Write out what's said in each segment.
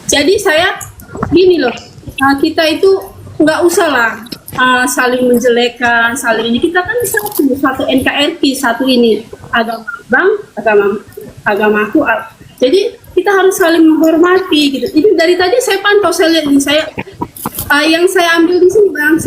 Jadi saya gini loh, kita itu nggak usah lah saling menjelekan, saling ini. Kita kan satu NKRI, satu ini agama bang, agamaku. Jadi kita harus saling menghormati gitu. Ini dari tadi saya pantau, saya lihat ini, saya yang saya ambil di sini bang.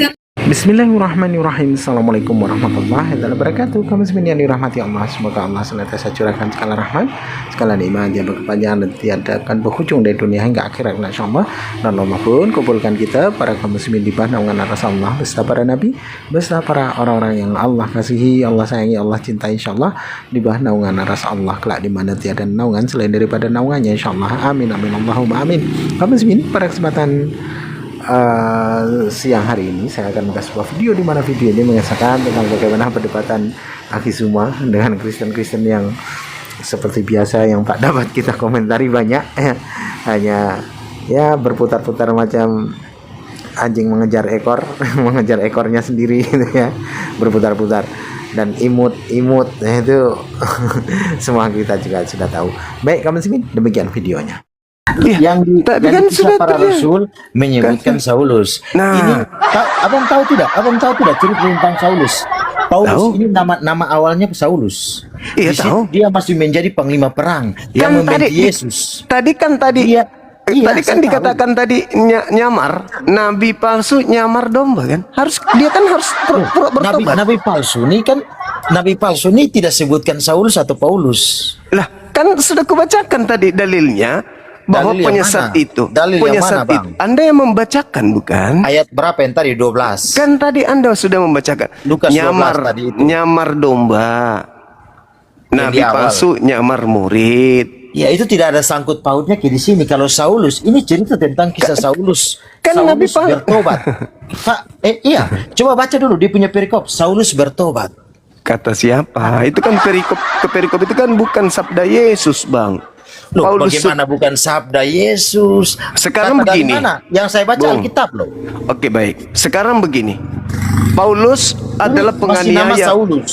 Bismillahirrahmanirrahim. Assalamualaikum warahmatullahi wabarakatuh. Kamu semuanya dirahmati Allah. Semoga Allah senantiasa curahkan segala rahmat, segala nikmat yang berkepanjangan dan tiada akan berhujung dari dunia hingga akhirat, insyaallah. Dan Allah pun kumpulkan kita para kaum muslimin di bawah naungan aras Allah beserta para nabi, beserta para orang-orang yang Allah kasihi, Allah sayangi, Allah cintai, insyaallah, di bawah naungan aras Allah kelak di mana tiada naungan selain daripada naungannya, insyaallah. Amin amin Allahumma amin. Kaum muslimin, pada kesempatan siang hari ini saya akan membuat sebuah video di mana video ini mengisahkan tentang bagaimana perdebatan Akisuma dengan Kristen-Kristen yang seperti biasa yang tak dapat kita komentari banyak, hanya ya berputar-putar macam anjing mengejar ekor mengejar ekornya sendiri gitu ya, berputar-putar dan imut-imut itu semua kita juga sudah tahu. Baik kawan muslimin, demikian videonya. Yang kan sudah para rasul menyebutkan Saulus. Nah, ini abang tahu tidak cerita tentang Saulus? Paulus tahu. Ini nama awalnya Saulus. Iya, Di situ tahu. dia masih menjadi panglima perang yang membenci Yesus. Tadi kan Iya, tadi kan saya dikatakan tadi nyamar nabi palsu, nyamar domba kan, dia kan harus pura-pura bertobat. Nabi palsu ini kan, nabi palsu ini tidak sebutkan Saulus atau Paulus. Lah kan sudah kubacakan tadi dalilnya bahwa Dalil yang penyesat mana? itu Dalil yang mana, Bang? Anda yang membacakan bukan? Ayat berapa yang tadi? 12. Kan tadi Anda sudah membacakan Lukas 12 nyamar tadi itu. nyamar domba, nabi di awal. palsu nyamar murid. Ya itu tidak ada sangkut pautnya kayak di sini. Kalau Saulus ini cerita tentang kisah Saulus. kan Saulus Nabi bertobat. Iya, coba baca dulu dia punya perikop. Saulus bertobat. Kata siapa? Itu kan perikop itu kan bukan sabda Yesus, Bang. Loh, Paulus bagaimana bukan sabda Yesus? Sekarang Kata dari begini. mana? Yang saya baca Bung. Alkitab loh. Oke, baik. Sekarang begini. Paulus adalah Masih nama penganiaya. Saulus,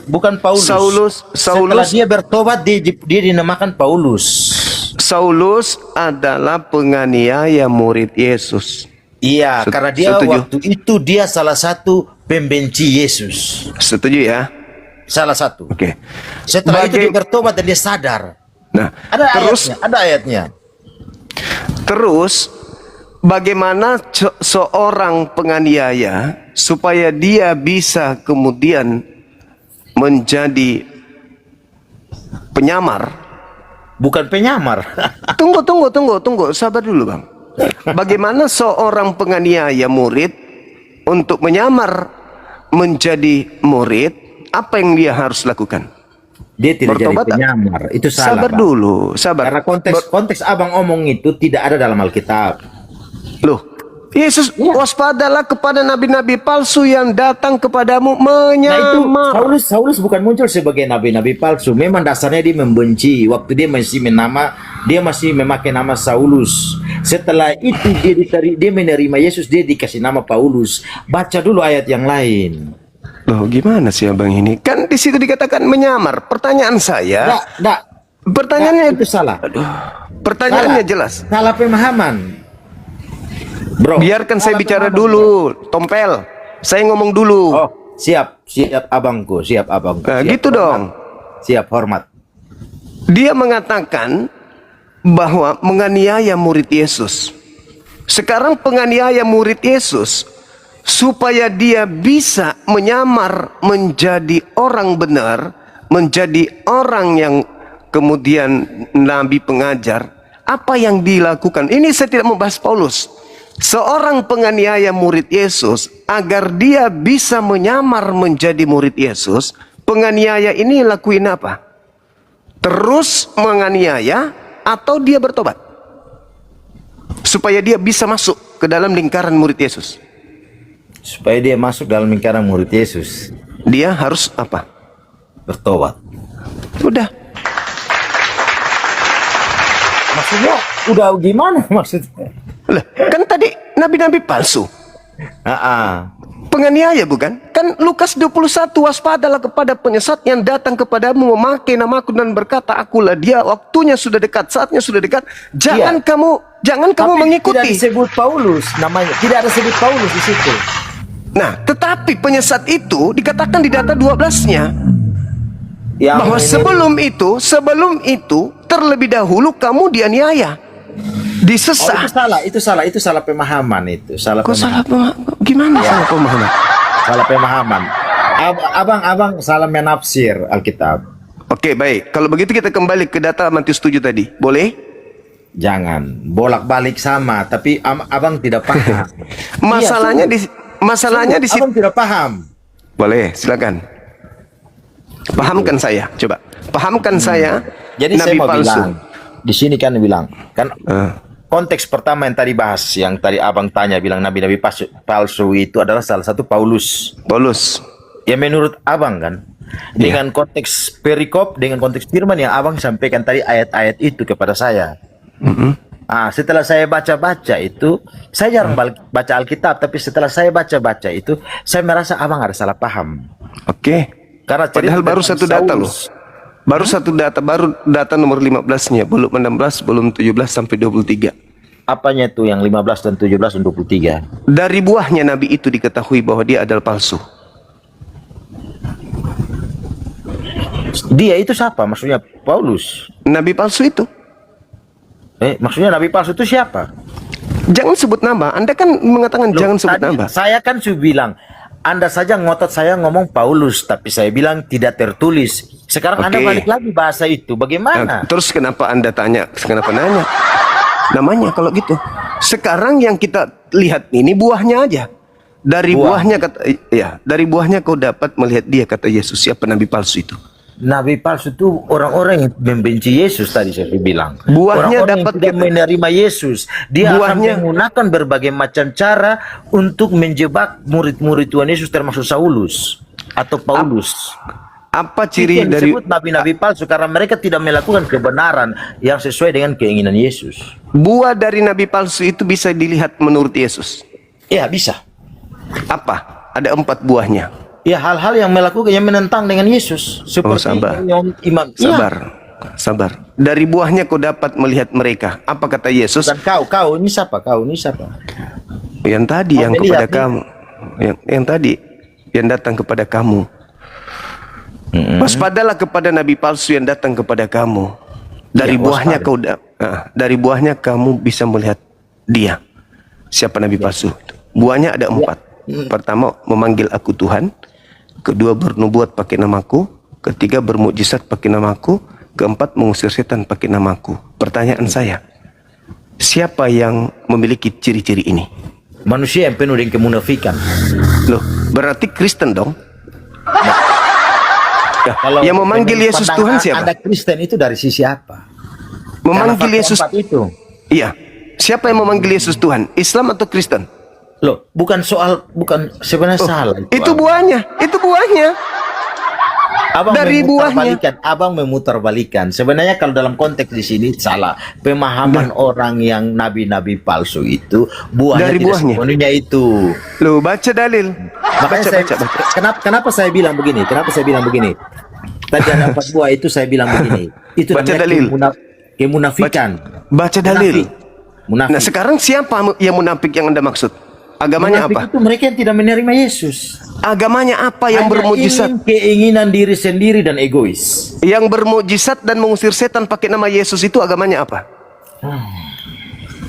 bukan Paulus. Setelah dia bertobat dia dinamakan Paulus. Saulus adalah penganiaya murid Yesus. Iya, karena dia setuju. waktu itu dia salah satu pembenci Yesus. Setuju ya? Salah satu. Oke. Setelah itu dia bertobat dan dia sadar. Nah, Ada ayatnya. Terus bagaimana seorang penganiaya supaya dia bisa kemudian menjadi penyamar? Bukan penyamar. Tunggu, sabar dulu, Bang. Bagaimana seorang penganiaya murid untuk menyamar menjadi murid, apa yang dia harus lakukan? Dia tidak Bertobat, jadi penyamar. Itu salah. Sabar Bang. dulu, sabar. Karena konteks abang omong itu tidak ada dalam Alkitab. Loh, Yesus, waspadalah kepada nabi-nabi palsu yang datang kepadamu menyamar. Nah itu Saulus bukan muncul sebagai nabi-nabi palsu. Memang dasarnya dia membenci. Waktu dia masih memakai nama Saulus. Setelah itu dia menerima Yesus, dia dikasih nama Paulus. Baca dulu ayat yang lain. Loh, gimana sih abang ini? Kan di situ dikatakan menyamar. Pertanyaan saya, pertanyaannya itu salah. Pertanyaannya jelas. Salah pemahaman. Bro, Biarkan saya bicara dulu, Tompel. Saya ngomong dulu. Oh, siap abangku. Siap, gitu hormat. dong. Siap, hormat. Dia mengatakan bahwa menganiaya murid Yesus. Sekarang penganiaya murid Yesus supaya dia bisa menyamar menjadi orang benar, menjadi orang yang kemudian nabi pengajar. Apa yang dilakukan? Ini saya tidak membahas Paulus. Seorang penganiaya murid Yesus, agar dia bisa menyamar menjadi murid Yesus, penganiaya ini lakuin apa? Terus menganiaya atau dia bertobat? Supaya dia bisa masuk ke dalam lingkaran murid Yesus. Supaya dia masuk dalam lingkaran murid Yesus, Dia harus apa? bertobat. Udah. Maksudnya udah gimana maksudnya? Lah, kan tadi nabi-nabi palsu. Ah, Penganiaya bukan? Kan Kan Lukas 21, waspadalah kepada penyesat yang datang kepadamu memakai namaku dan berkata, akulah dia, waktunya sudah dekat, saatnya sudah dekat. Jangan kamu Tapi mengikuti. tidak disebut Paulus namanya, tidak ada sebut Paulus di situ. Nah, tetapi penyesat itu dikatakan di data 12-nya Yang bahwa ini- sebelum itu terlebih dahulu kamu dianiaya, disesah. itu salah pemahaman itu. Salah Kok pemahaman. salah pemahaman? Gimana salah pemahaman? Salah pemahaman. Abang salah menafsir Alkitab. Oke, baik. Kalau begitu kita kembali ke data Matius 7 tadi. Boleh? Jangan bolak-balik sama, tapi abang tidak paham. Masalahnya di situ. Abang tidak paham. Boleh, silakan. Pahamkan saya, coba. Pahamkan saya. Jadi Nabi saya mau palsu. bilang, di sini kan bilang, kan Ah. konteks pertama yang tadi bahas, yang tadi abang tanya bilang nabi-nabi palsu itu adalah salah satu Paulus. Paulus. Ya menurut abang kan, dengan konteks perikop, dengan konteks firman yang abang sampaikan tadi ayat-ayat itu kepada saya. Setelah saya baca-baca itu, saya jarang baca Alkitab, tapi setelah saya baca-baca itu, saya merasa abang ada salah paham. Oke. Karena Padahal baru satu data loh. Baru satu data, baru data nomor 15-nya, belum 16, belum 17 sampai 23. Apanya itu yang 15 dan 17 dan 23? Dari buahnya Nabi itu diketahui bahwa dia adalah palsu. Dia itu siapa? Maksudnya Paulus. Nabi palsu itu. Maksudnya nabi palsu itu siapa? Jangan sebut nama. Anda kan mengatakan Loh, jangan sebut tadi nama. Saya kan sudah bilang, Anda saja ngotot saya ngomong Paulus, tapi saya bilang tidak tertulis. Sekarang Anda Oke. balik lagi bahasa itu. Bagaimana? Terus kenapa Anda tanya? Kenapa nanya? Namanya kalau gitu. Sekarang yang kita lihat ini buahnya aja. Dari buahnya dari buahnya kau dapat melihat dia, kata Yesus. Siapa nabi palsu itu? Nabi palsu itu orang-orang yang membenci Yesus tadi saya bilang. Buahnya Orang-orang dapat yang tidak menerima Yesus. Dia Buahnya- akan menggunakan berbagai macam cara untuk menjebak murid-murid Tuhan Yesus termasuk Saulus atau Paulus. Apa Itu ciri yang dari disebut nabi-nabi palsu karena mereka tidak melakukan kebenaran yang sesuai dengan keinginan Yesus. buah dari nabi palsu itu bisa dilihat menurut Yesus? Ya bisa. Apa? Ada 4 buahnya. Ya hal-hal yang melakukan yang menentang dengan Yesus seperti sabar. yang imam. Sabar. Dari buahnya kau dapat melihat mereka. Apa kata Yesus? Dan kau ini siapa? Kau ini siapa? Yang tadi yang melihat kepada nih. kamu. Yang tadi yang datang kepada kamu. Waspadalah kepada nabi palsu yang datang kepada kamu. Dari Ya, buahnya waspada. dari buahnya kamu bisa melihat dia. Siapa nabi palsu? Buahnya ada 4. Pertama, memanggil aku Tuhan. Kedua, bernubuat pakai namaku. Ketiga, bermukjizat pakai namaku. Keempat, mengusir setan pakai namaku. Pertanyaan saya, siapa yang memiliki ciri-ciri ini? Manusia yang penuh dengan kemunafikan. Loh, berarti Kristen dong? Ya, Kalau yang memanggil menurut Yesus pandangan Tuhan siapa? Anda Kristen itu dari sisi apa? Memanggil Karena Yesus faktor 4 itu. Iya. Siapa yang memanggil Yesus Tuhan? Islam atau Kristen? Loh, bukan sebenarnya salah. Itu buahnya. Itu buahnya. Abang dari buahnya. Abang memutarbalikkan. Sebenarnya kalau dalam konteks di sini salah. Pemahaman orang yang nabi-nabi palsu itu buahnya Dari tidak buahnya. sepenuhnya itu. Loh, baca dalil. Makanya Baca. Kenapa saya bilang begini? Tadi ada 4 buah itu saya bilang begini. Itu Baca namanya dalil. kemunafikan. Baca dalil. Munafik. Nah, sekarang siapa yang munafik yang Anda maksud? Agamanya Munafik apa? itu mereka yang tidak menerima Yesus. Agamanya apa yang Hanya bermujizat? ingin keinginan diri sendiri dan egois. Yang bermujizat dan mengusir setan pakai nama Yesus itu agamanya apa?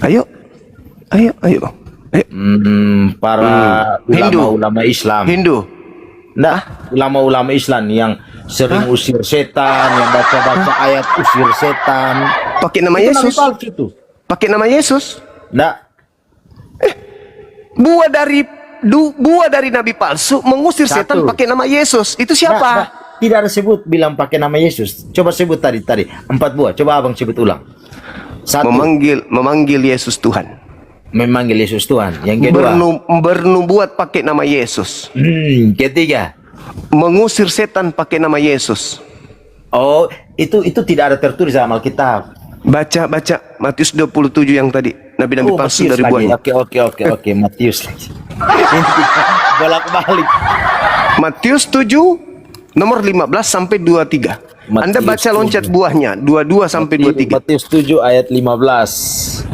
Ayo. Ayo. Para Hindu. ulama-ulama Islam. Hindu. Nah, ulama-ulama Islam yang sering usir setan, yang baca-baca ayat usir setan. Pakai nama Itu Yesus. nabi palsu itu. Pakai nama Yesus. Nah, Buah dari nabi palsu mengusir setan Satu. pakai nama Yesus. Itu siapa? nah, tidak ada sebut bilang pakai nama Yesus. Coba sebut tadi 4 buah. Coba abang sebut ulang. 1, Memanggil Yesus Tuhan. memanggil Yesus Tuhan. Yang kedua, Bernubuat pakai nama Yesus. ketiga, Mengusir setan pakai nama Yesus. oh itu tidak ada tertulis dalam Alkitab. Baca Matius 27 yang tadi. Nabi-nabi palsu Matius dari lagi. buahnya. Oke, Matius lagi. Bolak-balik. Matius 7 nomor 15 sampai 23. Anda Matius baca loncat 7. buahnya 22 sampai 23. Matius 7 ayat 15.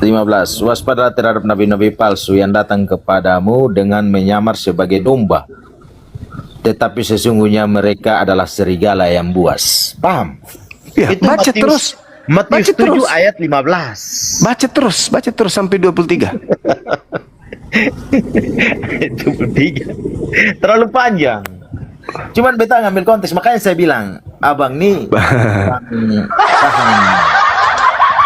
15. Waspadalah terhadap nabi-nabi palsu yang datang kepadamu dengan menyamar sebagai domba, tetapi sesungguhnya mereka adalah serigala yang buas. Paham? Ya, baca terus. Matius Baca 7 terus. ayat 15. Baca terus sampai 23. 23. Terlalu panjang. Cuman beta ngambil konteks, makanya saya bilang, abang nih paham.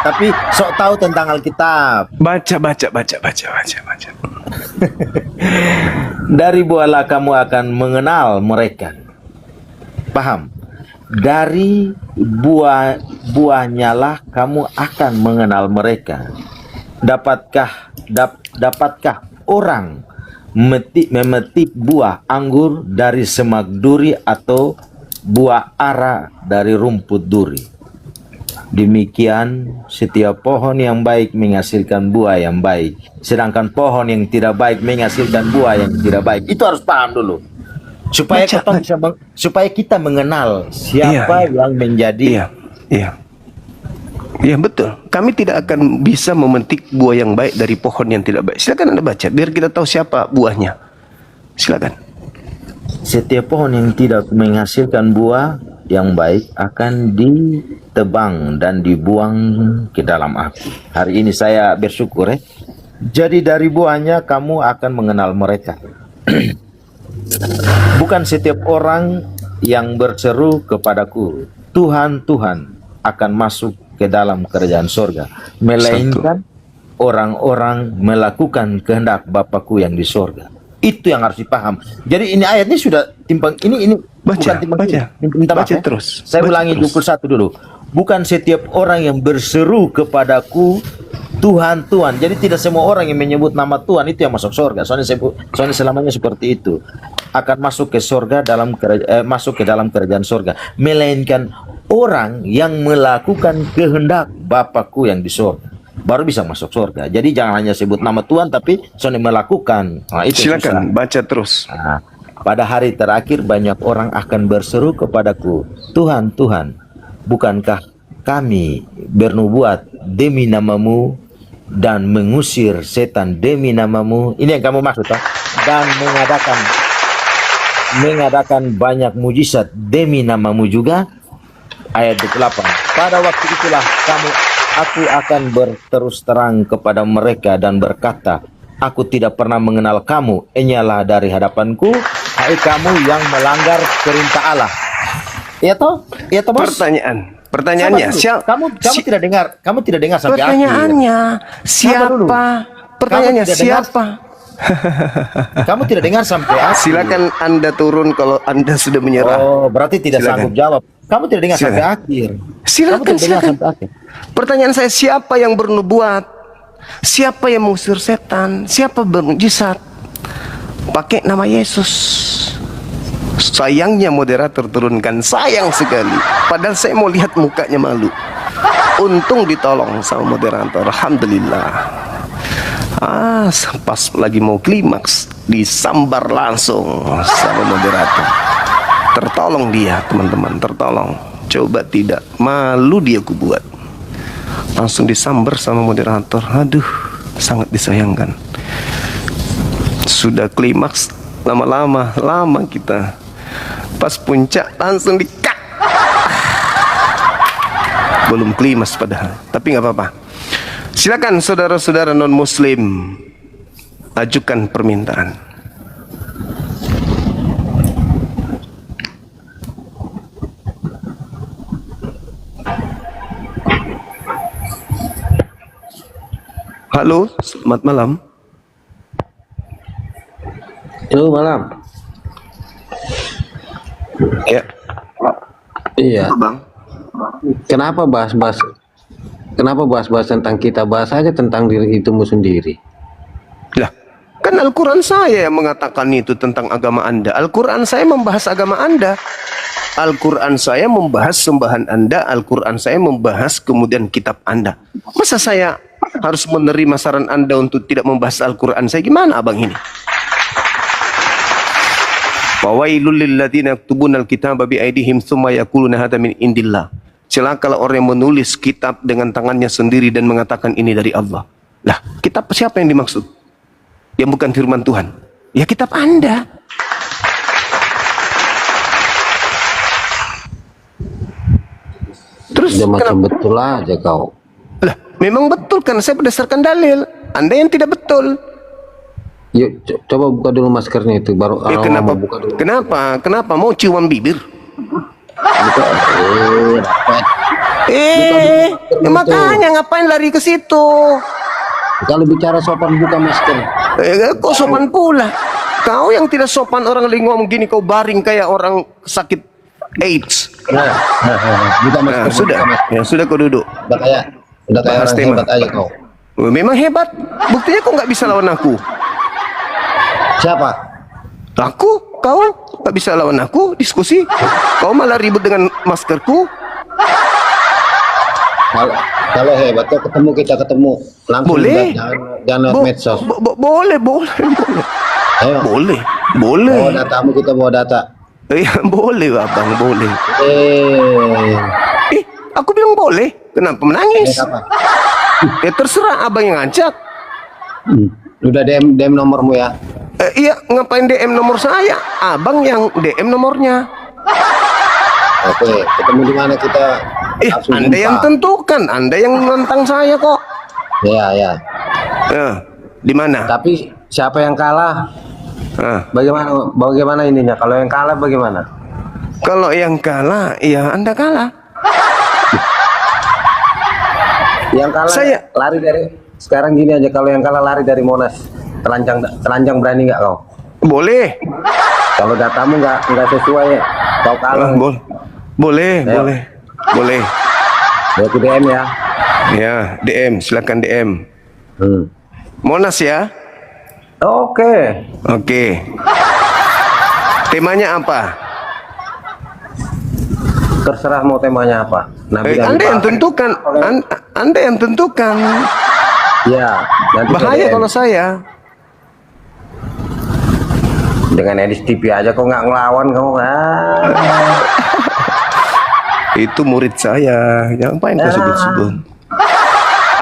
Tapi sok tahu tentang Alkitab. Baca. Dari buahlah kamu akan mengenal mereka. Paham? Dari buahnya lah kamu akan mengenal mereka. Dapatkah orang memetik buah anggur dari semak duri atau buah ara dari rumput duri? Demikian setiap pohon yang baik menghasilkan buah yang baik, sedangkan pohon yang tidak baik menghasilkan buah yang tidak baik. Itu harus paham dulu. Supaya supaya kita mengenal siapa yang menjadi. Iya betul. Kami tidak akan bisa memetik buah yang baik dari pohon yang tidak baik. Silakan Anda baca biar kita tahu siapa buahnya. Silakan. Setiap pohon yang tidak menghasilkan buah yang baik akan ditebang dan dibuang ke dalam api. Hari ini saya bersyukur Jadi dari buahnya kamu akan mengenal mereka. Bukan setiap orang yang berseru kepadaku, Tuhan, Tuhan, akan masuk ke dalam kerajaan sorga, melainkan orang-orang melakukan kehendak Bapakku yang di sorga. Itu yang harus dipaham. Jadi ini ayat ini sudah timpang, ini bukan timpang. Baca terus. Saya ulangi 21 dulu. Bukan setiap orang yang berseru kepadaku, Tuhan, Tuhan. Jadi tidak semua orang yang menyebut nama Tuhan itu yang masuk surga. Soalnya selamanya seperti itu. Akan masuk ke surga masuk ke dalam kerajaan surga. Melainkan orang yang melakukan kehendak Bapakku yang di surga, baru bisa masuk surga. Jadi jangan hanya sebut nama Tuhan, tapi soalnya melakukan. Nah, itu silakan susah. baca terus. Nah, pada hari terakhir banyak orang akan berseru kepadaku, Tuhan, Tuhan, bukankah kami bernubuat demi namamu dan mengusir setan demi namamu? Ini yang kamu maksud, tak? Dan mengadakan banyak mujizat demi namamu juga. Ayat 28. Pada waktu itulah aku akan berterus terang kepada mereka dan berkata, aku tidak pernah mengenal kamu, enyalah dari hadapanku, hai kamu yang melanggar perintah Allah. Iya toh? Iya toh, Bos? Pertanyaannya, kamu tidak dengar sampai pertanyaannya, akhir. siapa? Pertanyaannya siapa? Kamu tidak dengar sampai akhir. Silakan Anda turun kalau Anda sudah menyerah. Oh, berarti tidak sanggup jawab. Kamu tidak dengar sampai akhir. Silakan. Sampai akhir. Pertanyaan saya, siapa yang bernubuat? Siapa yang mengusir setan? Siapa bermujizat? Pakai nama Yesus. Sayangnya moderator turunkan, sayang sekali. Padahal saya mau lihat mukanya malu. Untung ditolong sama moderator, alhamdulillah. Pas lagi mau klimaks, disambar langsung sama moderator. Tertolong dia, teman-teman, tertolong. Coba tidak, malu dia kubuat. Langsung disambar sama moderator. Aduh, sangat disayangkan. Sudah klimaks, lama kita. Pas puncak langsung di-cut. Belum klimaks padahal, tapi nggak apa-apa. Silakan saudara-saudara non-muslim, ajukan permintaan. Halo, selamat malam. Halo, malam. Ya. Iya. Bang. Kenapa bahas-bahas tentang kita? Bahas aja tentang diri itumu sendiri. Lah, kan Al-Quran saya yang mengatakan itu tentang agama Anda. Al-Quran saya membahas agama Anda. Al-Quran saya membahas sembahan Anda. Al-Quran saya membahas kemudian kitab Anda. Masa saya harus menerima saran Anda untuk tidak membahas Al-Quran saya. Gimana abang ini? Fawailul lilladzina yaktubuna al-kitaba biaidihim tsumma yaquluna hadza min indillah. Celakalah orang yang menulis kitab dengan tangannya sendiri dan mengatakan ini dari Allah. Lah, kitab siapa yang dimaksud? Yang bukan firman Tuhan. Ya kitab Anda. Terus Dia macam kenapa? betul aja kau. Lah, memang betul kan saya berdasarkan dalil. Anda yang tidak betul. Yuk coba buka dulu maskernya itu baru Ya, Aroma kenapa? mau buka dulu. Kenapa mau ciuman bibir? Buka. Dapat. Makanya ngapain lari ke situ? Kalau bicara sopan buka masker. Kok sopan pula? Kau yang tidak sopan, orang lagi ngomong gini kau baring kayak orang sakit AIDS. Buka masker. Sudah, buka masker. ya sudah kau duduk. Udah kayak Bahas orang tema. hebat aja kau. Memang hebat. Buktinya kau nggak bisa lawan aku. Siapa? Aku, kau nggak bisa lawan aku diskusi. Kau malah ribut dengan maskerku. Kalau hebat kau kita ketemu langsung. Boleh. Jangan lewat medsos. Boleh. Ayo. Boleh. Bawa datamu, kita bawa data. Iya boleh abang, boleh. Eh, Aku bilang boleh. Kenapa menangis? apa? Ya terserah abang yang ngajak. Udah DM nomormu ya. Iya, ngapain DM nomor saya? Abang yang DM nomornya. Oke, ketemu di mana kita? langsung Anda jumpa. yang tentukan. Anda yang menentang saya kok. Ya. Di mana? Tapi siapa yang kalah? Ah, Bagaimana ininya? Kalau yang kalah bagaimana? kalau yang kalah, ya Anda kalah. Yang kalah Saya- lari dari sekarang gini aja, kalau yang kalah lari dari Monas. Telanjang berani nggak kau? Boleh. Kalau datamu nggak sesuai ya, kau kalah. Boleh. Ayo. Boleh. Bawa ke DM ya. Ya, DM, silakan DM. Monas ya. Oke. Oke. Temanya apa? Terserah mau temanya apa. Nabi dan Anda yang Muhammad. tentukan. Anda yang tentukan. Ya. Nanti ke Bahaya DM. kalau saya. Dengan edis TV aja kau nggak ngelawan kau. Itu murid saya. Ngapain kau sebut-sebut?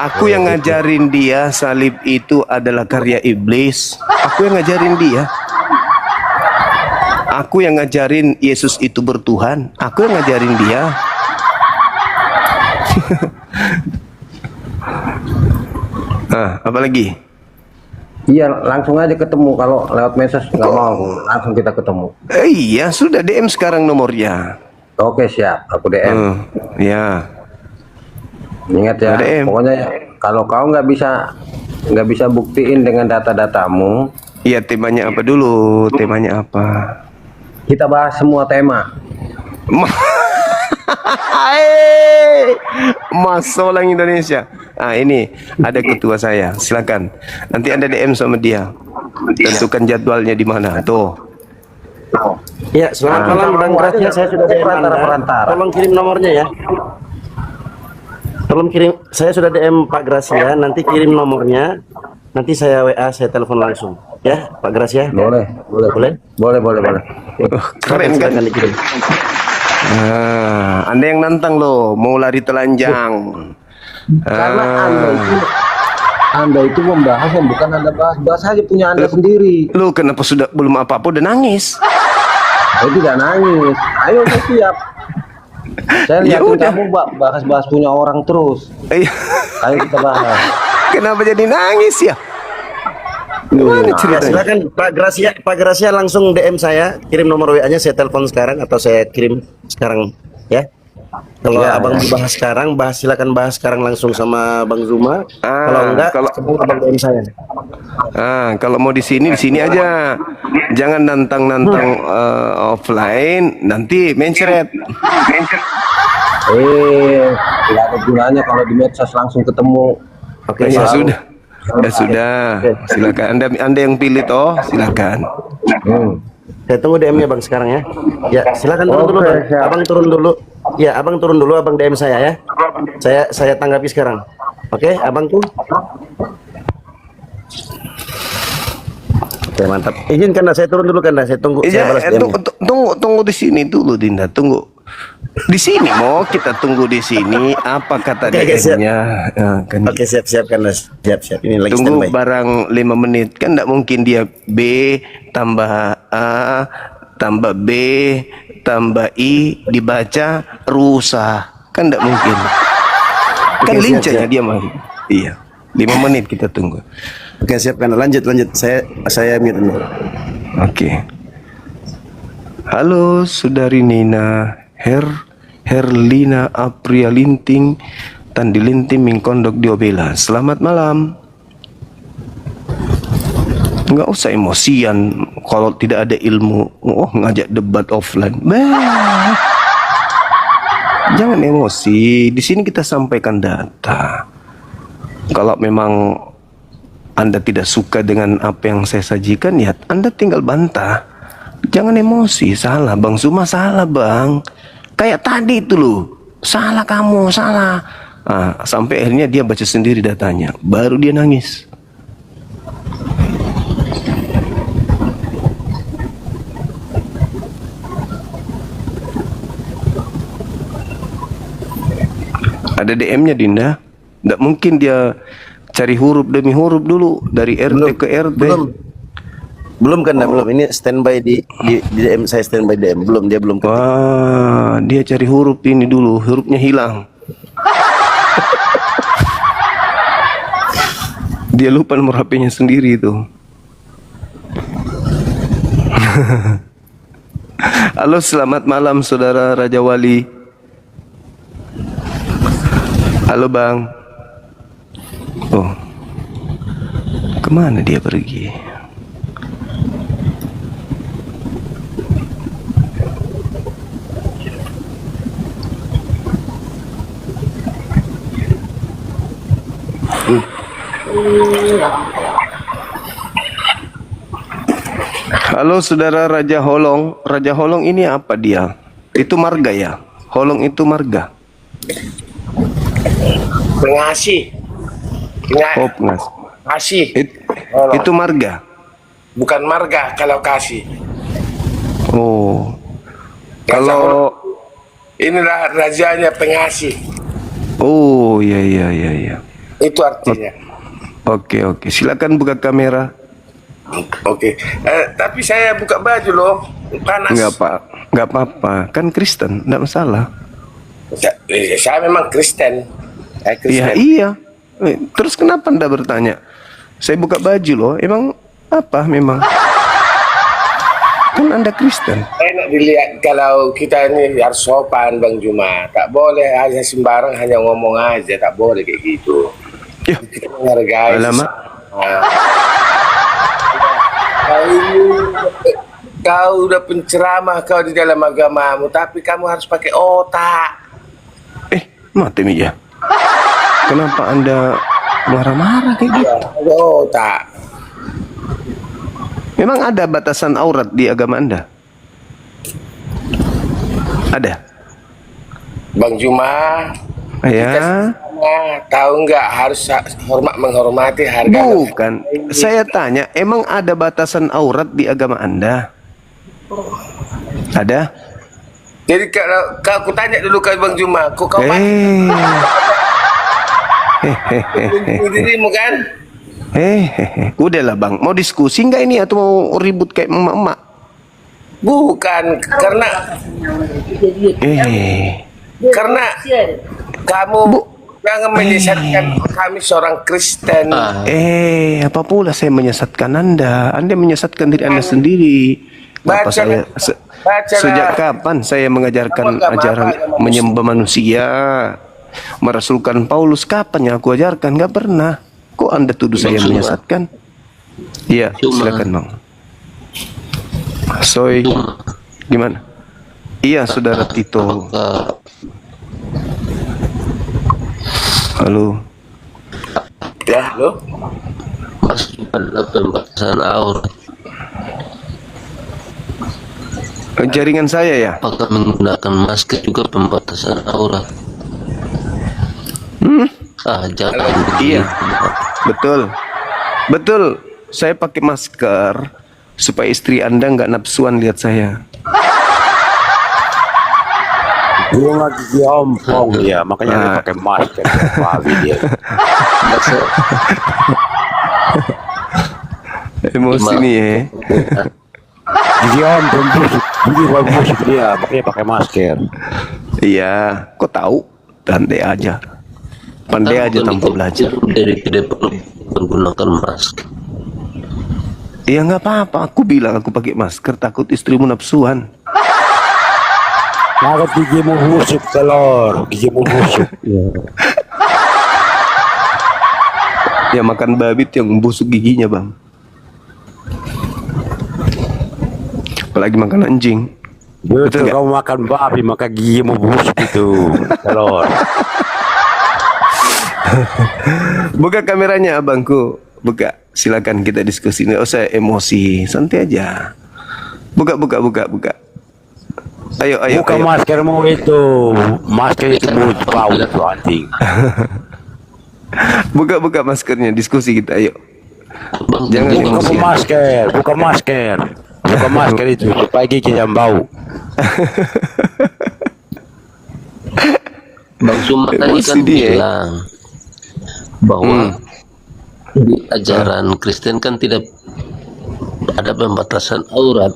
Aku yang ngajarin dia salib itu adalah karya iblis. Aku yang ngajarin dia. Aku yang ngajarin Yesus itu bertuhan. Aku yang ngajarin dia. Apa lagi? Iya, langsung aja ketemu. Kalau lewat medsos nggak mau, langsung kita ketemu. Iya, sudah DM sekarang nomornya. Oke, siap. Aku DM. Ya. Ingat ya, DM. pokoknya ya, kalau kau nggak bisa buktiin dengan data-datamu, Iya, temanya apa dulu? Temanya apa? kita bahas semua tema. Mas Solang Indonesia. Ini ada ketua saya. Silakan. Nanti Anda DM sama dia. Tentukan jadwalnya di mana. Tuh. Ya, selamat malam Bang Gracia, saya sudah DM Anda. Perantara. Tolong kirim nomornya ya. Tolong kirim, saya sudah DM Pak Gracia, nanti kirim nomornya. Nanti saya WA, saya telepon langsung. Ya, Pak Gracia. Boleh. Boleh? Keren kan? Silakan dikirim. Anda yang nantang loh. Mau lari telanjang. Karena Anda itu membahas yang bukan Anda bahas aja punya Anda sendiri. Lu kenapa sudah belum apa-apa udah nangis? Saya tidak nangis. Ayo, saya siap. Saya Ya lihatin udah. kamu bahas punya orang terus. Iya. Ayo kita bahas. Kenapa jadi nangis ya? Gimana Ya, ceritanya? silakan Pak Gracia langsung DM saya, kirim nomor WA-nya, saya telepon sekarang atau saya kirim sekarang ya. Kalau Ya, Abang ya. bahas sekarang, silakan bahas sekarang langsung sama Bang Zuma. Kalau enggak, kalau- Abang DM saya. Kalau mau di sini aja. Jangan nantang offline, nanti mencret. Tidak ada gunanya kalau di medsos langsung ketemu. Oke, Ya siap. sudah. Ya sudah. Silakan. Anda yang pilih toh, silakan. Saya tunggu DM-nya Bang sekarang ya. Ya, silakan turun dulu Oke, Bang. siap. Abang turun dulu. Ya, Abang turun dulu, Abang DM saya ya. Saya tanggapi sekarang. Oke, abangku. Oke, mantap. Izinkan saya turun dulu kan, saya tunggu. Saya Iya, balas DM-nya. tunggu di sini dulu Dinda, tunggu. Di sini mau kita tunggu di sini apa kata Oke, siap. DM-nya. Kan Oke, siap kan, Mas. Siap. Ini lagi tunggu standby. barang 5 menit kan enggak mungkin dia B tambah A tambah B tambah I dibaca rusak. Kan enggak mungkin. Kan Oke, siap, lincahnya siap. dia mah. Iya. 5 menit kita tunggu. Oke, siap kan. Lanjut. Saya mute dulu. Oke. Halo, Saudari Nina Herlina Apria Linting Tandi Linting Mingkondok Diobela. Selamat malam. Nggak usah emosian kalau tidak ada ilmu. Oh, ngajak debat offline. Bah. Jangan emosi. Di sini kita sampaikan data. Kalau memang Anda tidak suka dengan apa yang saya sajikan, ya Anda tinggal bantah. Jangan emosi. Salah Bang Suma, salah Bang. Kayak tadi itu loh. Salah kamu, salah. Sampai akhirnya dia baca sendiri datanya. Baru dia nangis. Ada DM-nya Dinda. Nggak mungkin dia cari huruf demi huruf dulu dari RT ke RT. Belum kan, belum. Ini standby di DM saya, standby DM. Dia belum ketik. Wah, dia cari huruf ini dulu, hurufnya hilang. Dia lupa nomor HP-nya sendiri itu. Halo, selamat malam Saudara Raja Wali. Halo Bang. Oh, kemana dia pergi? Halo Saudara Raja Holong. Raja Holong ini apa dia? Itu marga ya? Holong itu marga. Pengasih. Oh, pengas. Kasih. Itu marga. Bukan marga kalau kasih. Oh. Raja Kalau Holong. Inilah rajanya pengasih. oh iya. Itu artinya. Oke. Silakan buka kamera. Oke. Tapi saya buka baju loh. Panas. Enggak apa-apa. Kan Kristen, enggak masalah. Saya memang Kristen. Saya Kristen. Iya. Terus kenapa Anda bertanya? Saya buka baju loh. Emang apa memang? Kan Anda Kristen. Enak dilihat kalau kita ini harus sopan Bang Juma. Tak boleh hanya sembarang hanya ngomong aja. Tak boleh kayak gitu. Ya. Kita menghargai. Alamak. Kau udah penceramah kau di dalam agamamu, tapi kamu harus pakai otak. Mati Mija. Kenapa Anda marah-marah kayak gitu? Ada otak. Memang ada batasan aurat di agama Anda? Ada? Bang Juma, Ya. tahu nggak harus menghormati harga. Bukan. Saya tanya, emang ada batasan aurat di agama Anda? Ada? Jadi kalau aku tanya dulu ke Bang Juma, kau dirimu kan? Udahlah Bang, mau diskusi nggak ini atau mau ribut kayak emak-emak? Bukan, karena kamu jangan menyesatkan kami seorang Kristen. Apa pula saya menyesatkan Anda? Anda menyesatkan diri Anda sendiri. Apa saya sejak kapan saya mengajarkan ajaran menyembah manusia, merasulkan Paulus? Kapan yang aku ajarkan? Gak pernah. Kok Anda tuduh saya menyesatkan? Iya, silakan Bang. Soy, gimana? Iya, Saudara Tito. Halo. Ya, lo? Masuk pada pembatasan aurat. Jaringan saya ya? Apakah menggunakan masker juga pembatasan aurat? Jangan Iya. begitu. Betul. Betul. Saya pakai masker supaya istri Anda nggak nafsuan lihat saya. Dia lagi ompong ya, makanya dia pakai masker. Babi dia. Masa- Emosi nih ya. Gigi ompong busuk, gigi busuk dia, makanya pakai masker. Iya. Kok tahu? Pandai aja. Pandai aja tanpa belajar. Dari tidak perlu menggunakan masker. Ya nggak apa-apa. Aku bilang aku pakai masker takut istrimu nafsuan. Takut gigimu busuk, telur, gigimu busuk. Ya makan babi tuh yang busuk giginya bang. Apalagi makan anjing. Betul, nggak? kamu makan babi maka gigimu busuk itu, telur. Buka kameranya abangku. Buka. Silakan kita diskusi. Nggak usah emosi. Santai aja. Buka. Ayo. Buka ayo. maskermu itu, masker itu mulut bau itu anjing. Buka maskernya. Diskusi kita. Ayo. Bang, Jangan jadi- emosi. Buka masker itu supaya gigi yang bau. Bang Cuma tadi Emosi kan dia. bilang bahwa di ajaran Kristen kan tidak ada pembatasan aurat.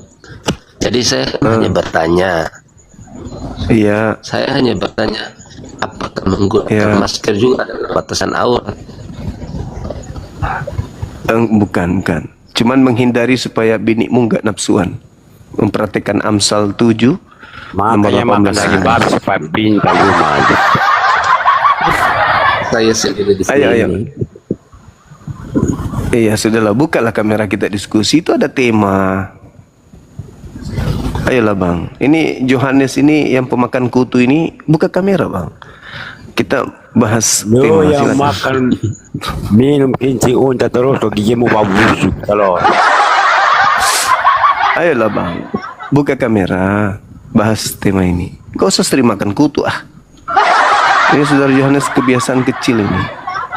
Jadi saya hanya bertanya, Iya. apakah menggunakan Ya. masker juga ada pembatasan aurat? Bukan. Cuman menghindari supaya binimu nggak nafsuan. Mempraktekkan Amsal 7 Makanya makan lagi babi supaya pintar rumah. Saya sendiri di sini. Ayo. Iya, sudahlah. Bukalah kamera kita diskusi. Itu ada tema. Ayolah bang. Ini Johannes ini yang pemakan kutu ini. Buka kamera bang. Kita bahas Lu tema. yang silakan. makan minum kencing unta terus ke gigimu bau busuk, telur. Ayolah bang. Buka kamera. Bahas tema ini. Gak usah sering makan kutu ah. Ini saudara Johannes kebiasaan kecil ini.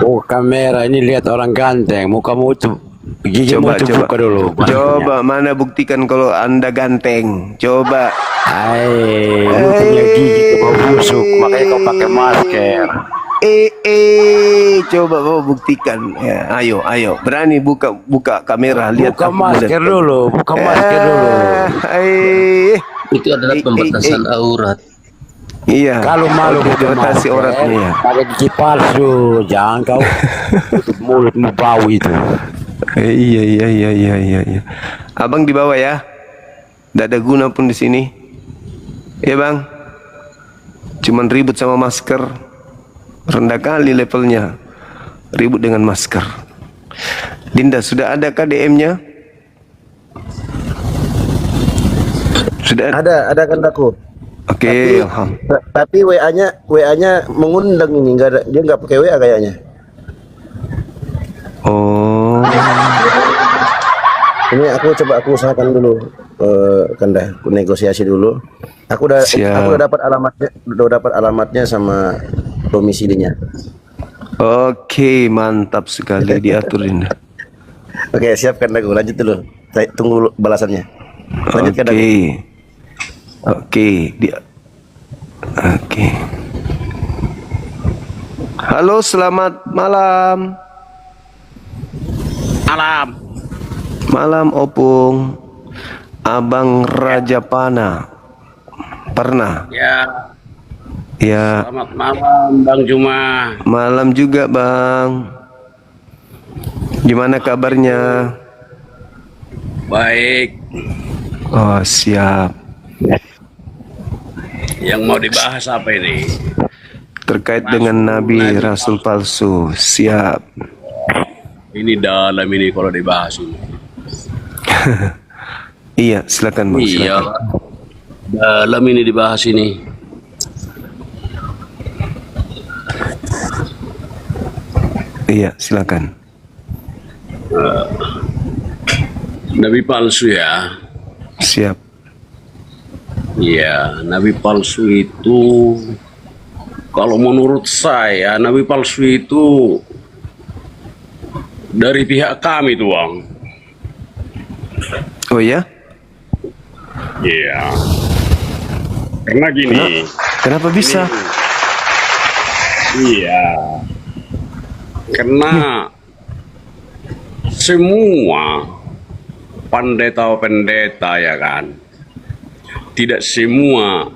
Oh kamera ini lihat orang ganteng, mukamu itu gigimu itu buka dulu. Coba mana buktikan kalau Anda ganteng. Coba. Hai, lu punya gigi itu bau busuk, makanya kau pakai masker. Coba kau buktikan. Ya, ayo. Berani buka kamera. Lihat Buka aku masker lihat. dulu, buka masker dulu. Itu adalah pembatasan aurat. Iya. Kalau malu Udah buka dibatasi masker, auratnya ya. pakai gigi palsu, jangan kau tutup mulutmu bau itu. Iya. Abang di bawah ya. Tidak ada guna pun di sini. Ya bang. Cuman ribut sama masker. Rendah kali levelnya. Ribut dengan masker. Dinda, sudah ada KDM-nya? Sudah ada. Ada kandaku. Oke, alhamdulillah. Tapi WA-nya mengundang ini, nggak ada, dia nggak pakai WA kayaknya. Oh, Ini aku usahakan dulu, Kanda, aku negosiasi dulu. Aku Siap. udah dapat alamatnya sama domisilinya. oke, mantap sekali diatur Dinda. Oke, siap Kanda, aku lanjut dulu. Saya tunggu dulu balasannya. Lanjut Kanda. Oke, Oke. Halo, selamat malam. Malam Opung. Abang Rajapana. Pernah? Ya. Selamat malam Bang Juma. Malam juga Bang. Gimana kabarnya? Baik. Oh, siap. Yang mau dibahas apa ini? Terkait dengan Nabi Rasul palsu. Siap. Ini dalam ini kalau dibahas ini. Iya, silakan Bang. Iya. Silakan. Dalam ini dibahas ini. Iya, silakan. Nabi palsu ya. Siap. Iya, nabi palsu itu Kalau menurut saya, nabi palsu itu dari pihak kami tuh, Bang. Oh ya? Iya. Karena gini. Kenapa bisa? Iya. Karena semua pendeta-pendeta ya kan, tidak semua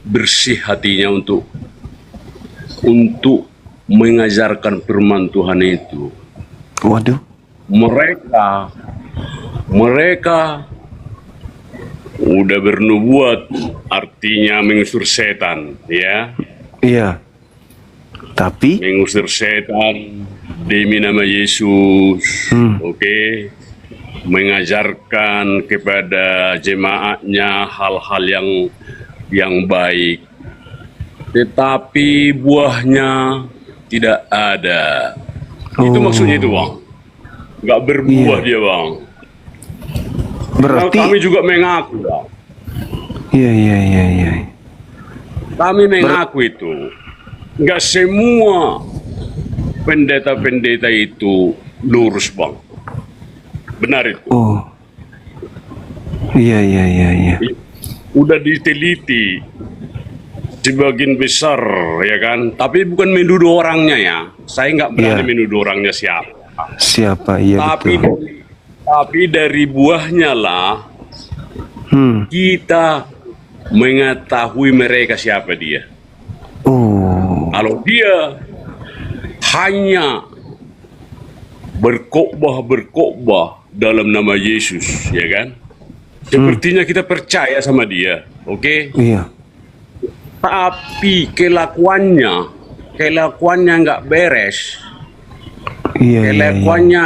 bersih hatinya untuk mengajarkan firman Tuhan itu. Waduh. Mereka udah bernubuat, artinya mengusir setan, ya. Iya. Tapi Mengusir setan demi nama Yesus, oke. Mengajarkan kepada jemaatnya hal-hal yang baik. Tetapi buahnya tidak ada. Itu maksudnya itu, Bang. Nggak berbuah dia, Bang. berarti Kami juga mengaku, Bang. Iya. Kami mengaku itu. Nggak semua pendeta-pendeta itu lurus, Bang. Benar itu. Oh. Iya. Udah diteliti sebagian besar, ya kan. Tapi bukan menuduh orangnya ya. Saya nggak berani menuduh orangnya siapa. Siapa? Iya, Tapi betul. tapi dari buahnya lah kita mengetahui mereka siapa dia. Oh. Kalau dia hanya berkhotbah dalam nama Yesus, ya kan? Sepertinya kita percaya sama dia, oke? Iya. Tapi kelakuannya nggak beres. Iya. Kelakuannya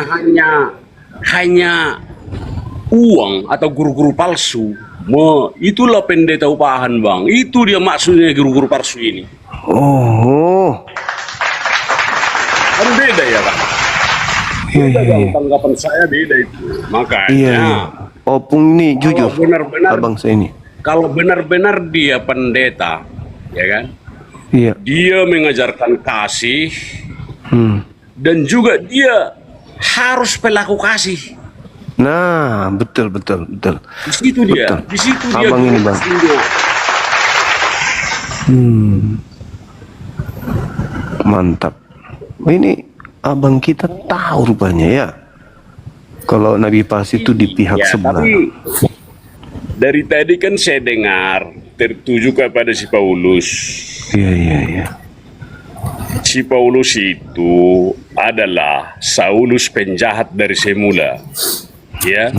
hanya uang atau guru-guru palsu. Itulah pendeta upahan, Bang. Itu dia maksudnya guru-guru palsu ini. Oh. Kan beda ya, Bang? Beda, Bang. Tanggapan saya beda itu. Makanya Iya. Opung ini jujur. kalau benar-benar Abang saya ini. kalau benar-benar dia pendeta, ya kan? Iya. Dia mengajarkan kasih dan juga dia harus pelaku kasih. Nah, betul. Di situ dia. Betul. Di situ dia. Abang ini, Bang. Mantap. Ini abang kita tahu rupanya ya. Kalau Nabi palsu itu di pihak Ya, sebelah. tapi dari tadi kan saya dengar tertuju kepada si Paulus. Iya. Si Paulus itu adalah Saulus penjahat dari semula. Ya.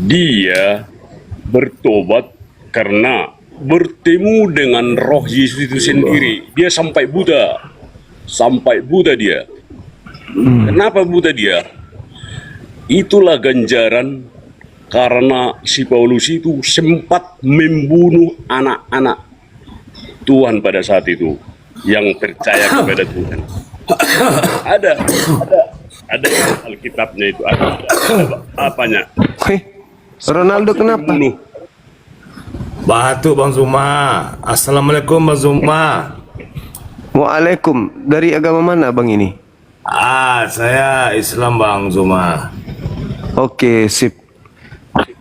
Dia bertobat karena bertemu dengan roh Yesus itu sendiri. Dia sampai buta. Sampai buta dia. Kenapa buta dia? Itulah ganjaran karena si Paulus itu sempat membunuh anak-anak Tuhan pada saat itu yang percaya kepada Tuhan. Ada Alkitabnya itu ada apanya? Ronaldo kenapa? Bunuh. Batu Bang Zuma. Assalamualaikum Bang Zuma. Waalaikum. Dari agama mana bang ini? Saya Islam Bang Zuma. Oke, sip.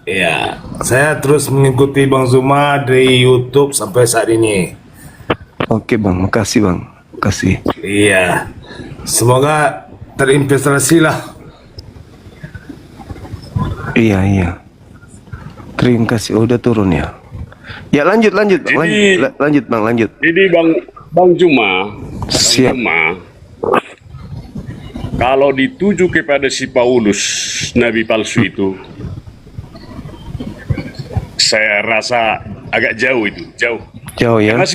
Iya, saya terus mengikuti Bang Zuma dari YouTube sampai saat ini. Oke bang, makasih bang. Makasih. Iya. Semoga terinvestasi lah. Iya. Terima kasih. Udah turun ya. Ya lanjut. Lanjut bang, lanjut. Jadi Bang Juma, Siap. Kalau dituju kepada si Paulus, nabi palsu itu, saya rasa agak jauh itu, jauh. Jauh ya. Karena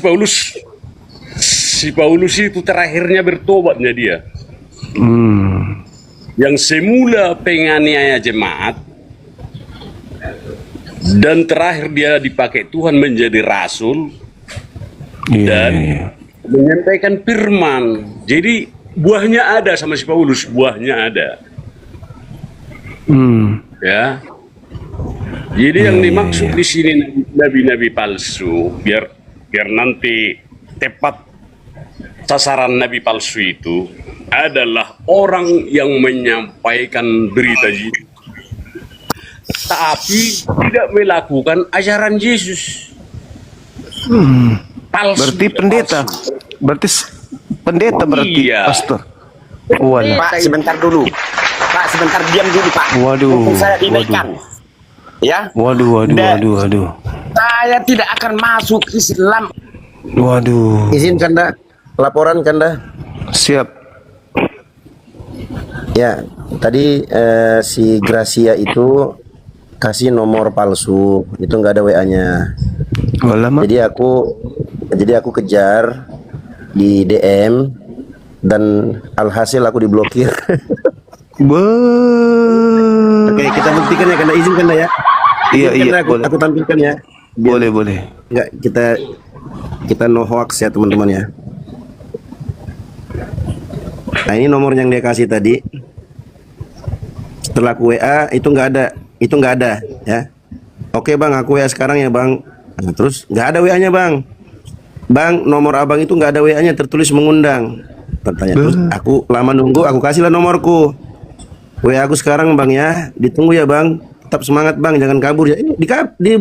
si Paulus itu terakhirnya bertobatnya dia. Yang semula penganiaya jemaat, dan terakhir dia dipakai Tuhan menjadi rasul dan menyampaikan firman. Jadi buahnya ada sama si Paulus, buahnya ada. Ya. Jadi yang dimaksud di sini nabi-nabi palsu, biar nanti tepat sasaran nabi palsu itu adalah orang yang menyampaikan berita Yesus, tapi tidak melakukan ajaran Yesus. Palsu. Berarti pendeta. Palsu. Berarti pendeta berarti Iya. pastor. Walah. Pak, sebentar dulu. Pak, sebentar diam dulu, Pak. Waduh, Mumpung saya dinaikkan. Ya. Waduh. Saya tidak akan masuk Islam. Waduh. Izin Kanda, laporan Kanda. Siap. Ya, tadi si Gracia itu kasih nomor palsu, itu nggak ada WA-nya. Walah, Mak. Jadi aku kejar di DM dan alhasil aku diblokir. Oke, kita buktikan ya, Kanda, izin Kanda ya. Iya, Izin, Kanda, boleh. aku tampilkan ya. Boleh. Enggak, kita no hoax ya teman-teman ya. Nah, ini nomor yang dia kasih tadi. Setelah aku WA itu nggak ada ya. Oke bang, aku WA sekarang ya bang. Nah, terus nggak ada WA-nya bang. Bang, nomor abang itu nggak ada WA-nya, tertulis mengundang. Tertanya. Terus aku lama nunggu, aku kasihlah nomorku. WA aku sekarang bang ya, ditunggu ya bang. Tetap semangat bang, jangan kabur ya. Ini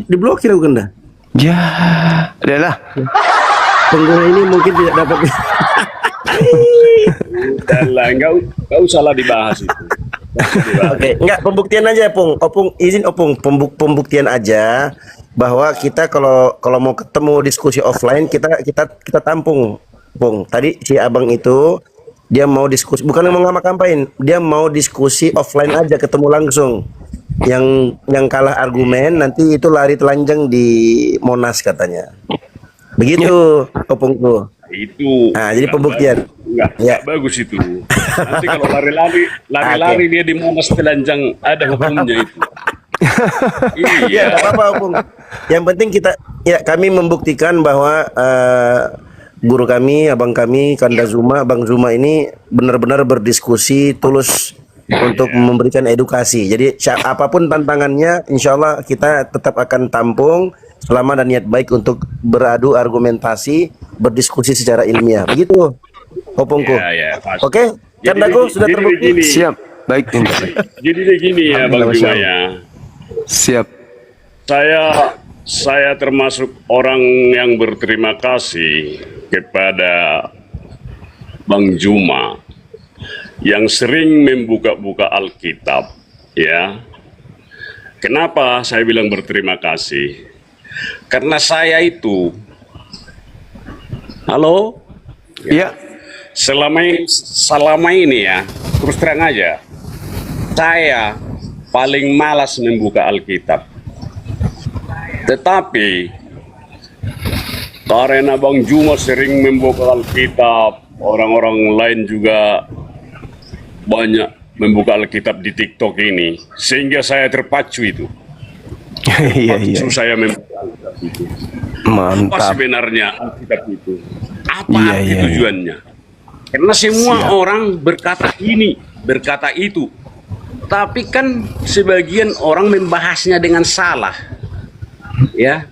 diblokir aku Kanda. Ya, adalah. Pengguna ini mungkin tidak dapat. Udahlah, nggak usah lah dibahas itu. Oke, enggak, pembuktian aja, Opung. Izin Opung, pembuktian aja bahwa kita kalau mau ketemu diskusi offline kita tampung, Pung. Tadi si abang itu dia mau diskusi, bukan mau ngapa-ngapain, dia mau diskusi offline aja, ketemu langsung. Yang kalah argumen nanti itu lari telanjang di Monas katanya. Begitu, Opungku. Itu. Nah, jadi pembuktian. Nggak bagus itu. Nanti kalau lari-lari dia di Monas telanjang, ada hukumnya itu. Iya, nggak apa-apa, Opung. Yang penting kami membuktikan bahwa guru kami, abang kami, Kanda Zuma, Bang Zuma ini benar-benar berdiskusi tulus untuk memberikan edukasi. Jadi apapun tantangannya, insya Allah kita tetap akan tampung selama ada niat baik untuk beradu argumentasi, berdiskusi secara ilmiah. Begitu, Opungku. Ya, Oke, Kandaku sudah terbukti. Gini. Siap. Baik, Jadi begini ya Bang Juma ya. Siap. Saya termasuk orang yang berterima kasih kepada Bang Juma yang sering membuka-buka Alkitab, ya. Kenapa saya bilang berterima kasih? Karena saya itu, halo, Iya. selama ini ya, terus terang aja, saya paling malas membuka Alkitab. Tetapi karena Bang Juma sering membuka Alkitab, orang-orang lain juga banyak membuka Alkitab di TikTok ini, sehingga saya terpacu itu. Iya. Saya membuka Alkitab itu. Apa Mantap. sebenarnya Alkitab itu? Apa Iya, arti iya. tujuannya? Karena semua orang berkata ini, berkata itu. Tapi kan sebagian orang membahasnya dengan salah. Ya.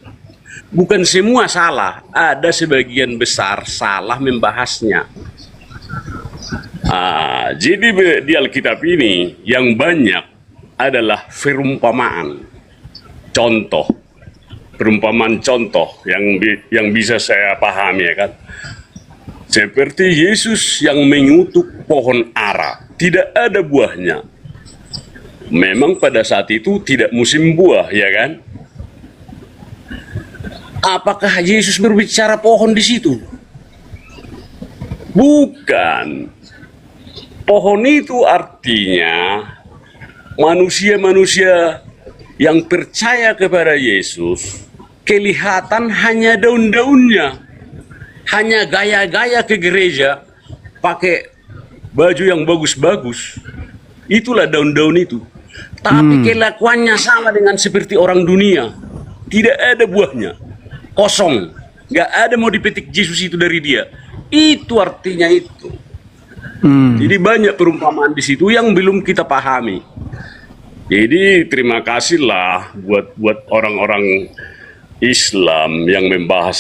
Bukan semua salah, ada sebagian besar salah membahasnya. Jadi di Alkitab ini yang banyak adalah perumpamaan, contoh, perumpamaan contoh yang bisa saya pahami, ya kan? Seperti Yesus yang mengutuk pohon ara, tidak ada buahnya. Memang pada saat itu tidak musim buah, ya kan? Apakah Yesus berbicara pohon di situ? Bukan. Pohon itu artinya manusia-manusia yang percaya kepada Yesus, kelihatan hanya daun-daunnya, hanya gaya-gaya ke gereja, pakai baju yang bagus-bagus. Itulah daun-daun itu. Tapi kelakuannya sama dengan seperti orang dunia. Tidak ada buahnya. Kosong. Gak ada mau dipetik Yesus itu dari dia. Itu artinya itu. Jadi banyak perumpamaan di situ yang belum kita pahami. Jadi terima kasihlah buat orang-orang Islam yang membahas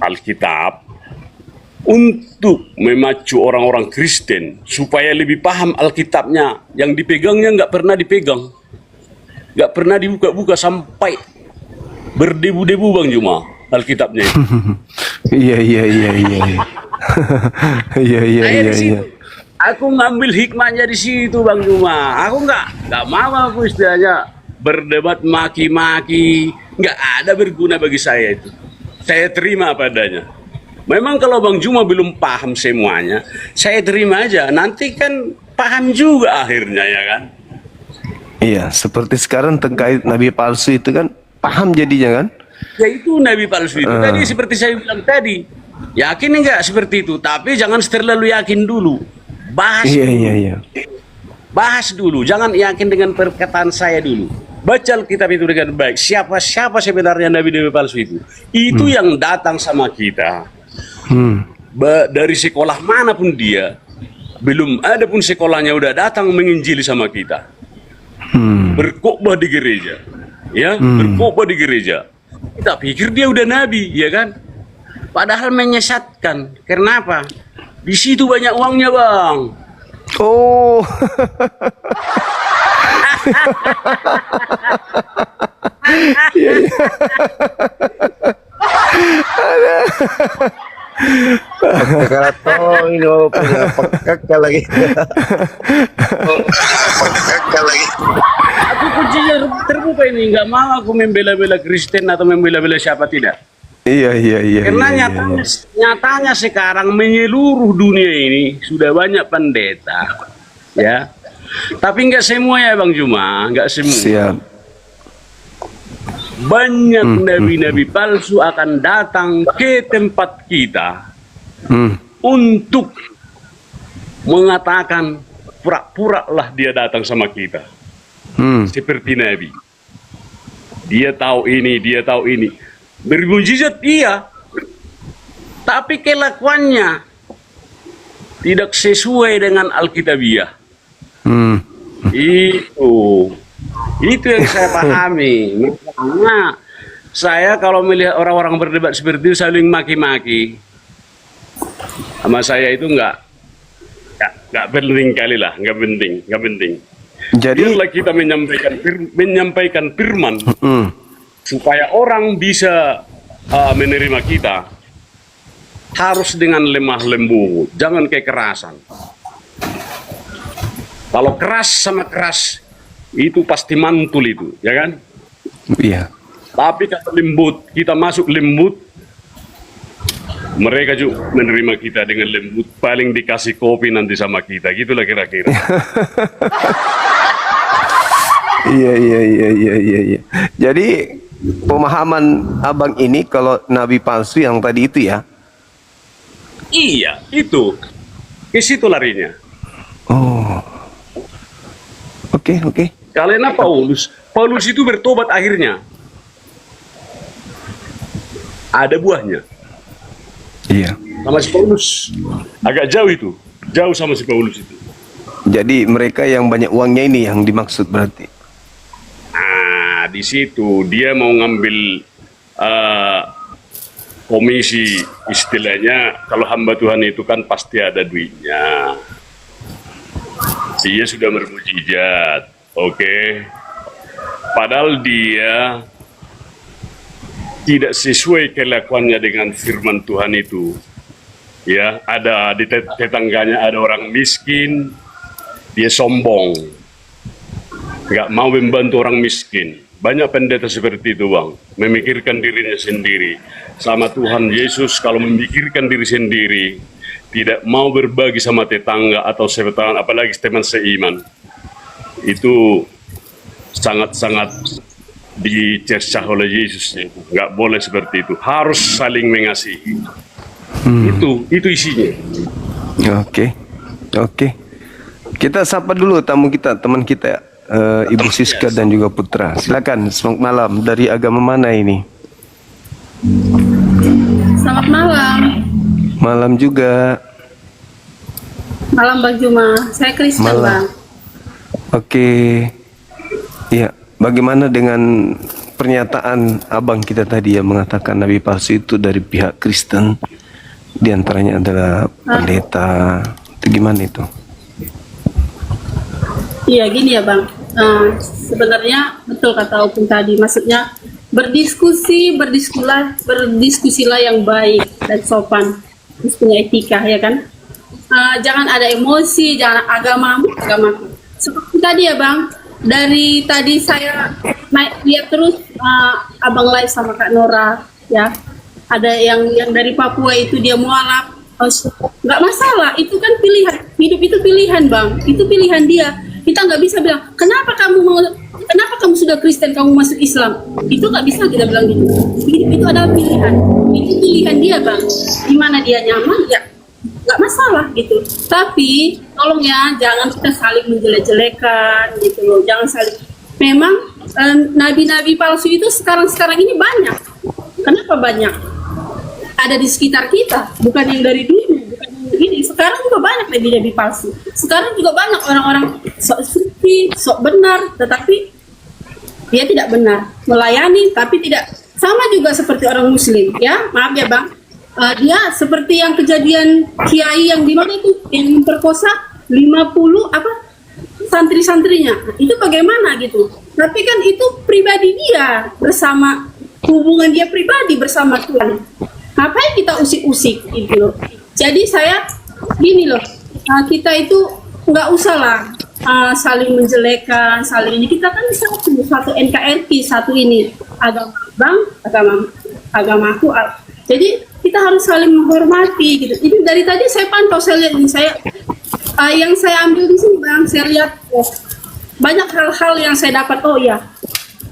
Alkitab. untuk memacu orang-orang Kristen supaya lebih paham Alkitabnya, yang dipegangnya nggak pernah dipegang, nggak pernah dibuka-buka sampai berdebu-debu Bang Juma Alkitabnya itu. Iya. Saya di situ. Aku ngambil hikmahnya di situ Bang Juma. Aku nggak mau aku istilahnya berdebat maki-maki, nggak ada berguna bagi saya itu. Saya terima apa adanya. Memang kalau Bang Juma belum paham semuanya, saya terima aja. Nanti kan paham juga akhirnya, ya kan? Iya, seperti sekarang terkait nabi palsu itu kan paham jadinya kan? Ya itu nabi palsu itu. Tadi seperti saya bilang tadi, yakin enggak seperti itu? Tapi jangan terlalu yakin dulu. Bahas Iya. Bahas dulu, jangan yakin dengan perkataan saya dulu. Baca Alkitab itu dengan baik. Siapa sebenarnya nabi-nabi palsu itu? Itu yang datang sama kita. Dari sekolah manapun dia, belum ada pun sekolahnya udah datang menginjili sama kita. Berkhotbah di gereja, ya, berkhotbah di gereja. Kita pikir dia udah nabi, ya kan? Padahal menyesatkan. Kenapa? Di situ banyak uangnya, Bang. Oh. Kalau ini punya pekak lagi. Aku kuncinya terbuka ini, nggak mau aku membela-bela Kristen atau membela-bela siapa, tidak. Iya. Karena nyatanya sekarang menyeluruh dunia ini sudah banyak pendeta, ya. Tapi nggak semua ya Bang Juma, nggak semua. Siap. Banyak nabi-nabi palsu akan datang ke tempat kita untuk mengatakan pura-pura lah dia datang sama kita. Seperti nabi. Dia tahu ini, dia tahu ini. Bermujizat iya. Tapi kelakuannya tidak sesuai dengan Alkitabiah. Itu yang saya pahami. Makanya saya kalau melihat orang-orang berdebat seperti itu saling maki-maki, sama saya itu nggak penting kali lah, nggak penting. Jadi biarlah kita menyampaikan firman supaya orang bisa menerima kita, harus dengan lemah lembut, jangan kekerasan. Kalau keras sama keras itu pasti mantul itu, ya kan? iya. Tapi kalau lembut, kita masuk lembut, mereka juga menerima kita dengan lembut. Paling dikasih kopi nanti sama kita, gitulah kira-kira. Iya. Jadi pemahaman abang ini kalau nabi palsu yang tadi itu ya? Iya, itu. Ke situ larinya. Oh. Oke. Karena Paulus itu bertobat akhirnya. Ada buahnya. Iya. Sama si Paulus. Agak jauh itu. Jauh sama si Paulus itu. Jadi mereka yang banyak uangnya ini yang dimaksud berarti. Nah, di situ dia mau ngambil komisi, istilahnya kalau hamba Tuhan itu kan pasti ada duitnya. Dia sudah bermujizat, oke. Padahal dia tidak sesuai kelakuannya dengan firman Tuhan itu. Ya, ada di tetangganya ada orang miskin, dia sombong, nggak mau membantu orang miskin. Banyak pendeta seperti itu, Bang, memikirkan dirinya sendiri. Sama Tuhan Yesus kalau memikirkan diri sendiri, tidak mau berbagi sama tetangga atau seteman, apalagi teman seiman, itu sangat-sangat dicercah oleh Yesus. Nggak boleh seperti itu, harus saling mengasihi. Itu isinya. Oke. Kita sapa dulu tamu kita, teman kita, Ibu Siska dan juga Putra. Silakan. Selamat malam. Dari agama mana ini? Selamat malam. Malam juga. Malam Bang Juma. Saya Kristen, Bang. Oke. Ya, bagaimana dengan pernyataan abang kita tadi yang mengatakan nabi palsu itu dari pihak Kristen Di antaranya adalah pendeta. Itu gimana itu? Iya gini ya Bang, sebenarnya betul kata Opung tadi, maksudnya berdiskusilah yang baik dan sopan, terus punya etika ya kan. Jangan ada emosi, jangan agama. Seperti tadi ya Bang, dari tadi saya lihat terus Abang live sama Kak Nora ya. Ada yang dari Papua itu dia mualaf, nggak masalah, itu kan pilihan, hidup itu pilihan Bang, itu pilihan dia. Kita nggak bisa bilang, kenapa kamu sudah Kristen, kamu masuk Islam, itu nggak bisa kita bilang gitu. Hidup itu adalah pilihan, itu pilihan dia Bang, dimana dia nyaman ya nggak masalah gitu. Tapi tolong ya, jangan kita saling menjelek-jelekan gitu loh, jangan saling. Memang nabi-nabi palsu itu sekarang ini banyak. Kenapa banyak? Ada di sekitar kita, bukan yang dari dulu, bukan yang ini. Sekarang juga banyak nabi-nabi palsu. Sekarang juga banyak orang-orang sok suci, sok benar, tetapi dia tidak benar. Melayani, tapi tidak. Sama juga seperti orang Muslim, ya. Maaf ya Bang. Dia seperti yang kejadian kiai yang di mana itu, yang memperkosa 50 santri-santrinya. Itu bagaimana gitu? Tapi kan itu pribadi dia bersama, hubungan dia pribadi bersama Tuhan. Ngapain kita usik-usik gitu loh. Jadi saya gini loh, kita itu nggak usah lah saling menjelekan, saling ini. Kita kan satu NKRI, satu ini agama Bang, agamaku. Jadi kita harus saling menghormati gitu. Ini dari tadi saya pantau, saya lihat ini, yang saya ambil di sini Bang, saya lihat banyak hal-hal yang saya dapat. Oh ya,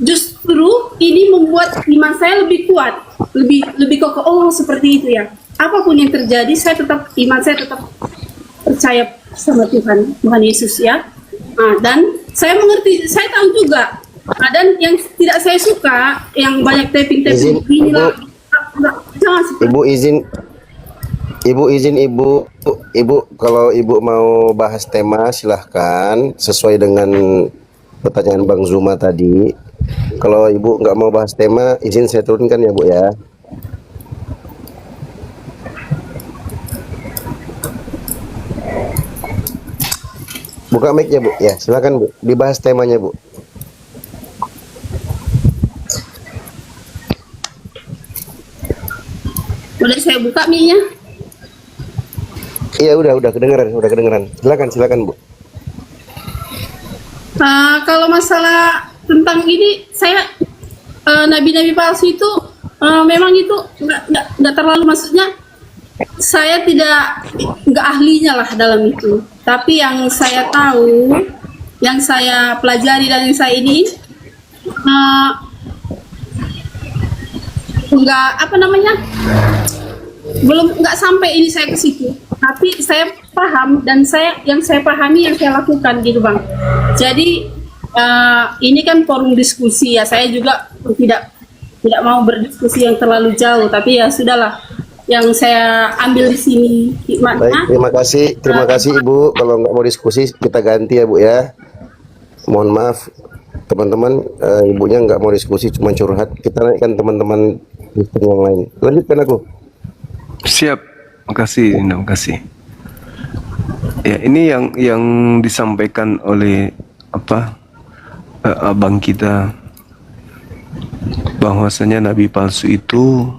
justru ini membuat iman saya lebih kuat, lebih kokoh. Oh seperti itu ya. Apapun yang terjadi, iman saya tetap percaya sama Tuhan Yesus ya. Dan saya mengerti, saya tahu juga. Dan yang tidak saya suka, yang banyak tapping inilah. Ibu, kalau Ibu mau bahas tema silahkan sesuai dengan pertanyaan Bang Zuma tadi. Kalau Ibu nggak mau bahas tema, izin saya turunkan ya Bu ya. Buka mic-nya Bu, ya silakan Bu, dibahas temanya Bu. Udah saya buka mic-nya. Iya udah kedengeran. Silakan Bu. Kalau masalah tentang ini, saya nabi-nabi palsu itu memang itu nggak terlalu, maksudnya saya nggak ahlinya lah dalam itu. Tapi yang saya tahu, yang saya pelajari dan yang saya ini nggak sampai ini saya ke situ. Tapi saya paham, dan yang saya pahami, yang saya lakukan gitu Bang. Jadi ini kan forum diskusi ya, saya juga tidak mau berdiskusi yang terlalu jauh, tapi ya sudahlah, yang saya ambil di sini hikmahnya. Baik, terima kasih Ibu. Kalau nggak mau diskusi kita ganti ya Bu ya. Mohon maaf teman-teman, ibunya nggak mau diskusi, cuma curhat. Kita naikkan teman-teman yang lain. Lanjutkan aku. Siap, makasih. Ya, ini yang disampaikan oleh abang kita, bahwasanya nabi palsu itu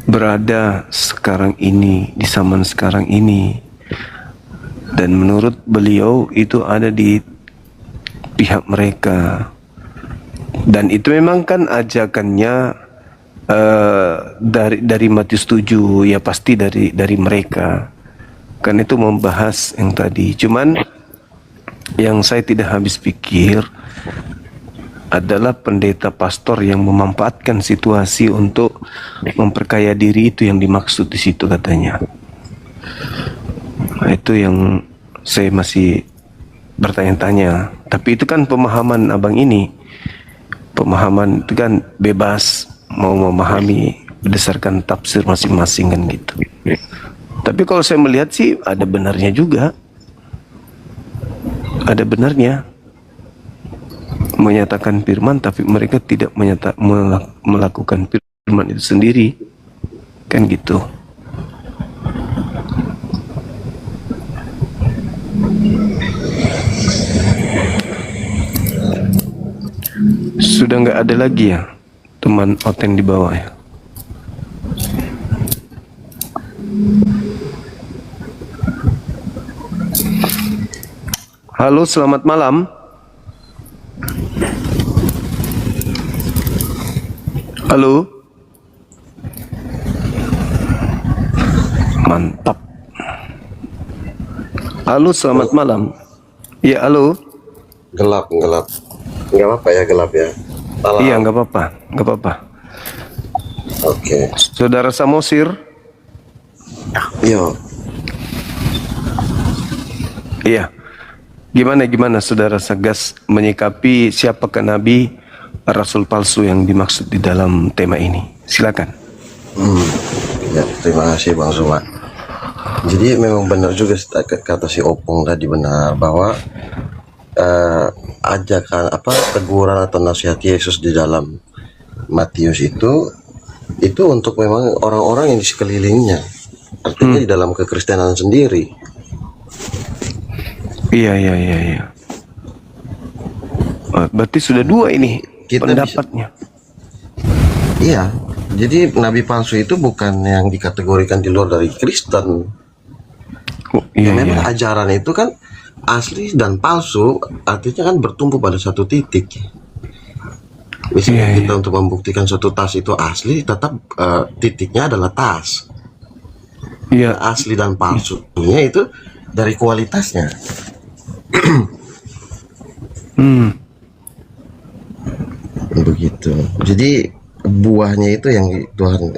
berada sekarang ini, di zaman sekarang ini, dan menurut beliau itu ada di pihak mereka, dan itu memang kan ajakannya dari Matius 7 ya, pasti dari mereka kan, itu membahas yang tadi. Cuman yang saya tidak habis pikir adalah pendeta pastor yang memanfaatkan situasi untuk memperkaya diri, itu yang dimaksud di situ katanya. Nah, itu yang saya masih bertanya-tanya. Tapi itu kan pemahaman abang ini, pemahaman itu kan bebas, mau memahami berdasarkan tafsir masing-masing kan gitu. Tapi kalau saya melihat sih ada benarnya juga, ada benarnya menyatakan firman, tapi mereka tidak melakukan firman itu sendiri, kan gitu. Sudah nggak ada lagi ya teman Oten di bawah ya. Halo, selamat malam. Halo. Mantap. Halo, selamat malam. Ya, halo. Gelap. Nggak apa-apa ya, gelap ya. Malam. Iya, nggak apa-apa. Oke. Saudara Samosir. Yo. Iya. Gimana Saudara Sagas menyikapi siapakah Nabi Rasul palsu yang dimaksud di dalam tema ini? Silakan. Ya, terima kasih Bang Zuma. Jadi memang benar juga kata si Opung tadi, benar bahwa ajakan teguran atau nasihat Yesus di dalam Matius itu untuk memang orang-orang yang di sekelilingnya, artinya di dalam kekristenan sendiri. Iya. Berarti sudah dua ini pendapatnya. Iya, jadi nabi palsu itu bukan yang dikategorikan di luar dari Kristen. Memang ajaran itu kan asli dan palsu, artinya kan bertumpu pada satu titik. Misalnya kita untuk membuktikan suatu tas itu asli, tetap titiknya adalah tas. Iya. Asli dan palsunya itu dari kualitasnya. Begitu. Jadi buahnya itu yang Tuhan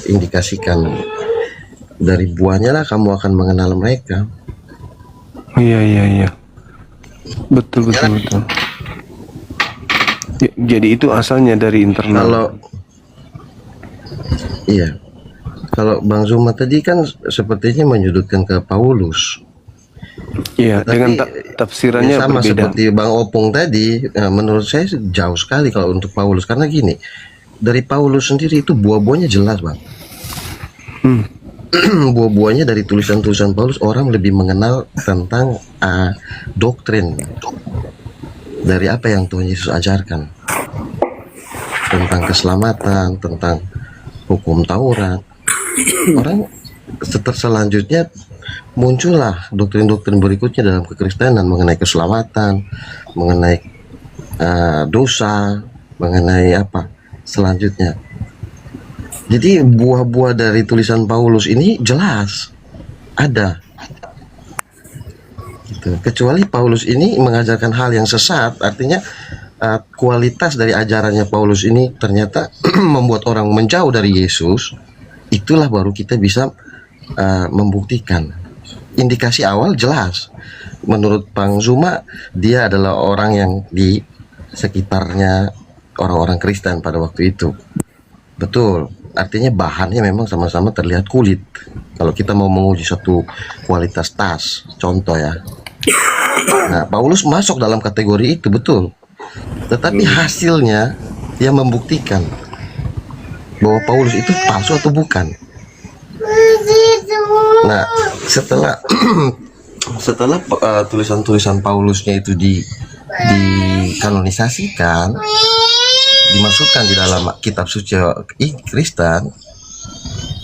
indikasikan. Dari buahnya lah kamu akan mengenal mereka. Iya. Betul. Jadi itu asalnya dari internal. Kalau Bang Zuma tadi kan sepertinya menyudutkan ke Paulus. Iya, dengan tafsirannya sama berbeda. seperti Bang Opung tadi, menurut saya jauh sekali kalau untuk Paulus, karena gini, dari Paulus sendiri itu buah-buahnya jelas, Bang. Buah-buahnya dari tulisan-tulisan Paulus, orang lebih mengenal tentang doktrin dari apa yang Tuhan Yesus ajarkan, tentang keselamatan, tentang hukum Taurat. Orang selanjutnya muncullah doktrin-doktrin berikutnya dalam kekristenan mengenai keselamatan, mengenai dosa, mengenai apa selanjutnya. Jadi buah-buah dari tulisan Paulus ini jelas ada. Gitu. Kecuali Paulus ini mengajarkan hal yang sesat, artinya kualitas dari ajarannya Paulus ini ternyata membuat orang menjauh dari Yesus. Itulah baru kita bisa membuktikan. Indikasi awal jelas. Menurut Bang Zuma, dia adalah orang yang di sekitarnya orang-orang Kristen pada waktu itu. Betul. Artinya bahannya memang sama-sama terlihat kulit. Kalau kita mau menguji satu kualitas tas, contoh ya. Nah, Paulus masuk dalam kategori itu, betul. Tetapi hasilnya dia membuktikan bahwa Paulus itu palsu atau bukan. Nah, setelah tulisan-tulisan Paulusnya itu dikanonisasikan, dimasukkan di dalam kitab suci Kristen,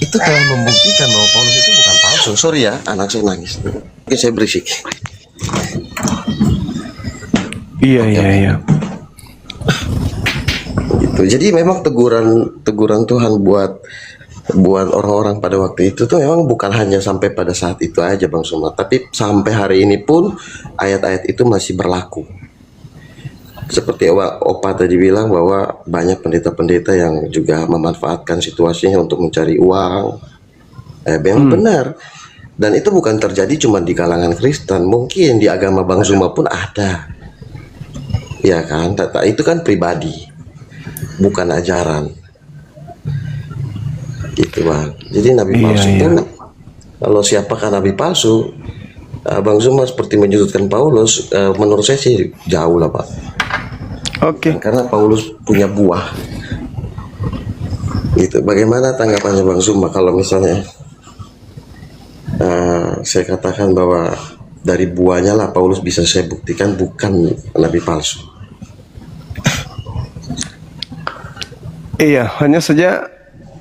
itu telah membuktikan bahwa Paulus itu bukan palsu. Sorry ya, anak saya nangis. Mungkin saya berisik. Iya. Gitu. Jadi memang teguran Tuhan buat orang-orang pada waktu itu tuh memang bukan hanya sampai pada saat itu aja Bang Suma, tapi sampai hari ini pun ayat-ayat itu masih berlaku. Seperti Opa tadi bilang bahwa banyak pendeta-pendeta yang juga memanfaatkan situasinya untuk mencari uang. Memang benar. Dan itu bukan terjadi cuma di kalangan Kristen, mungkin di agama Bang Zuma pun ada. Ya kan, itu kan pribadi, bukan ajaran. Gitu Bang. Jadi nabi palsu itu, kalau siapakah nabi palsu, Bang Zuma seperti menyudutkan Paulus, menurut saya sih jauh lah Pak. Oke. Karena Paulus punya buah. Gitu. Bagaimana tanggapannya Bang Zuma kalau misalnya saya katakan bahwa dari buahnya lah Paulus bisa saya buktikan bukan nabi palsu. Iya, hanya saja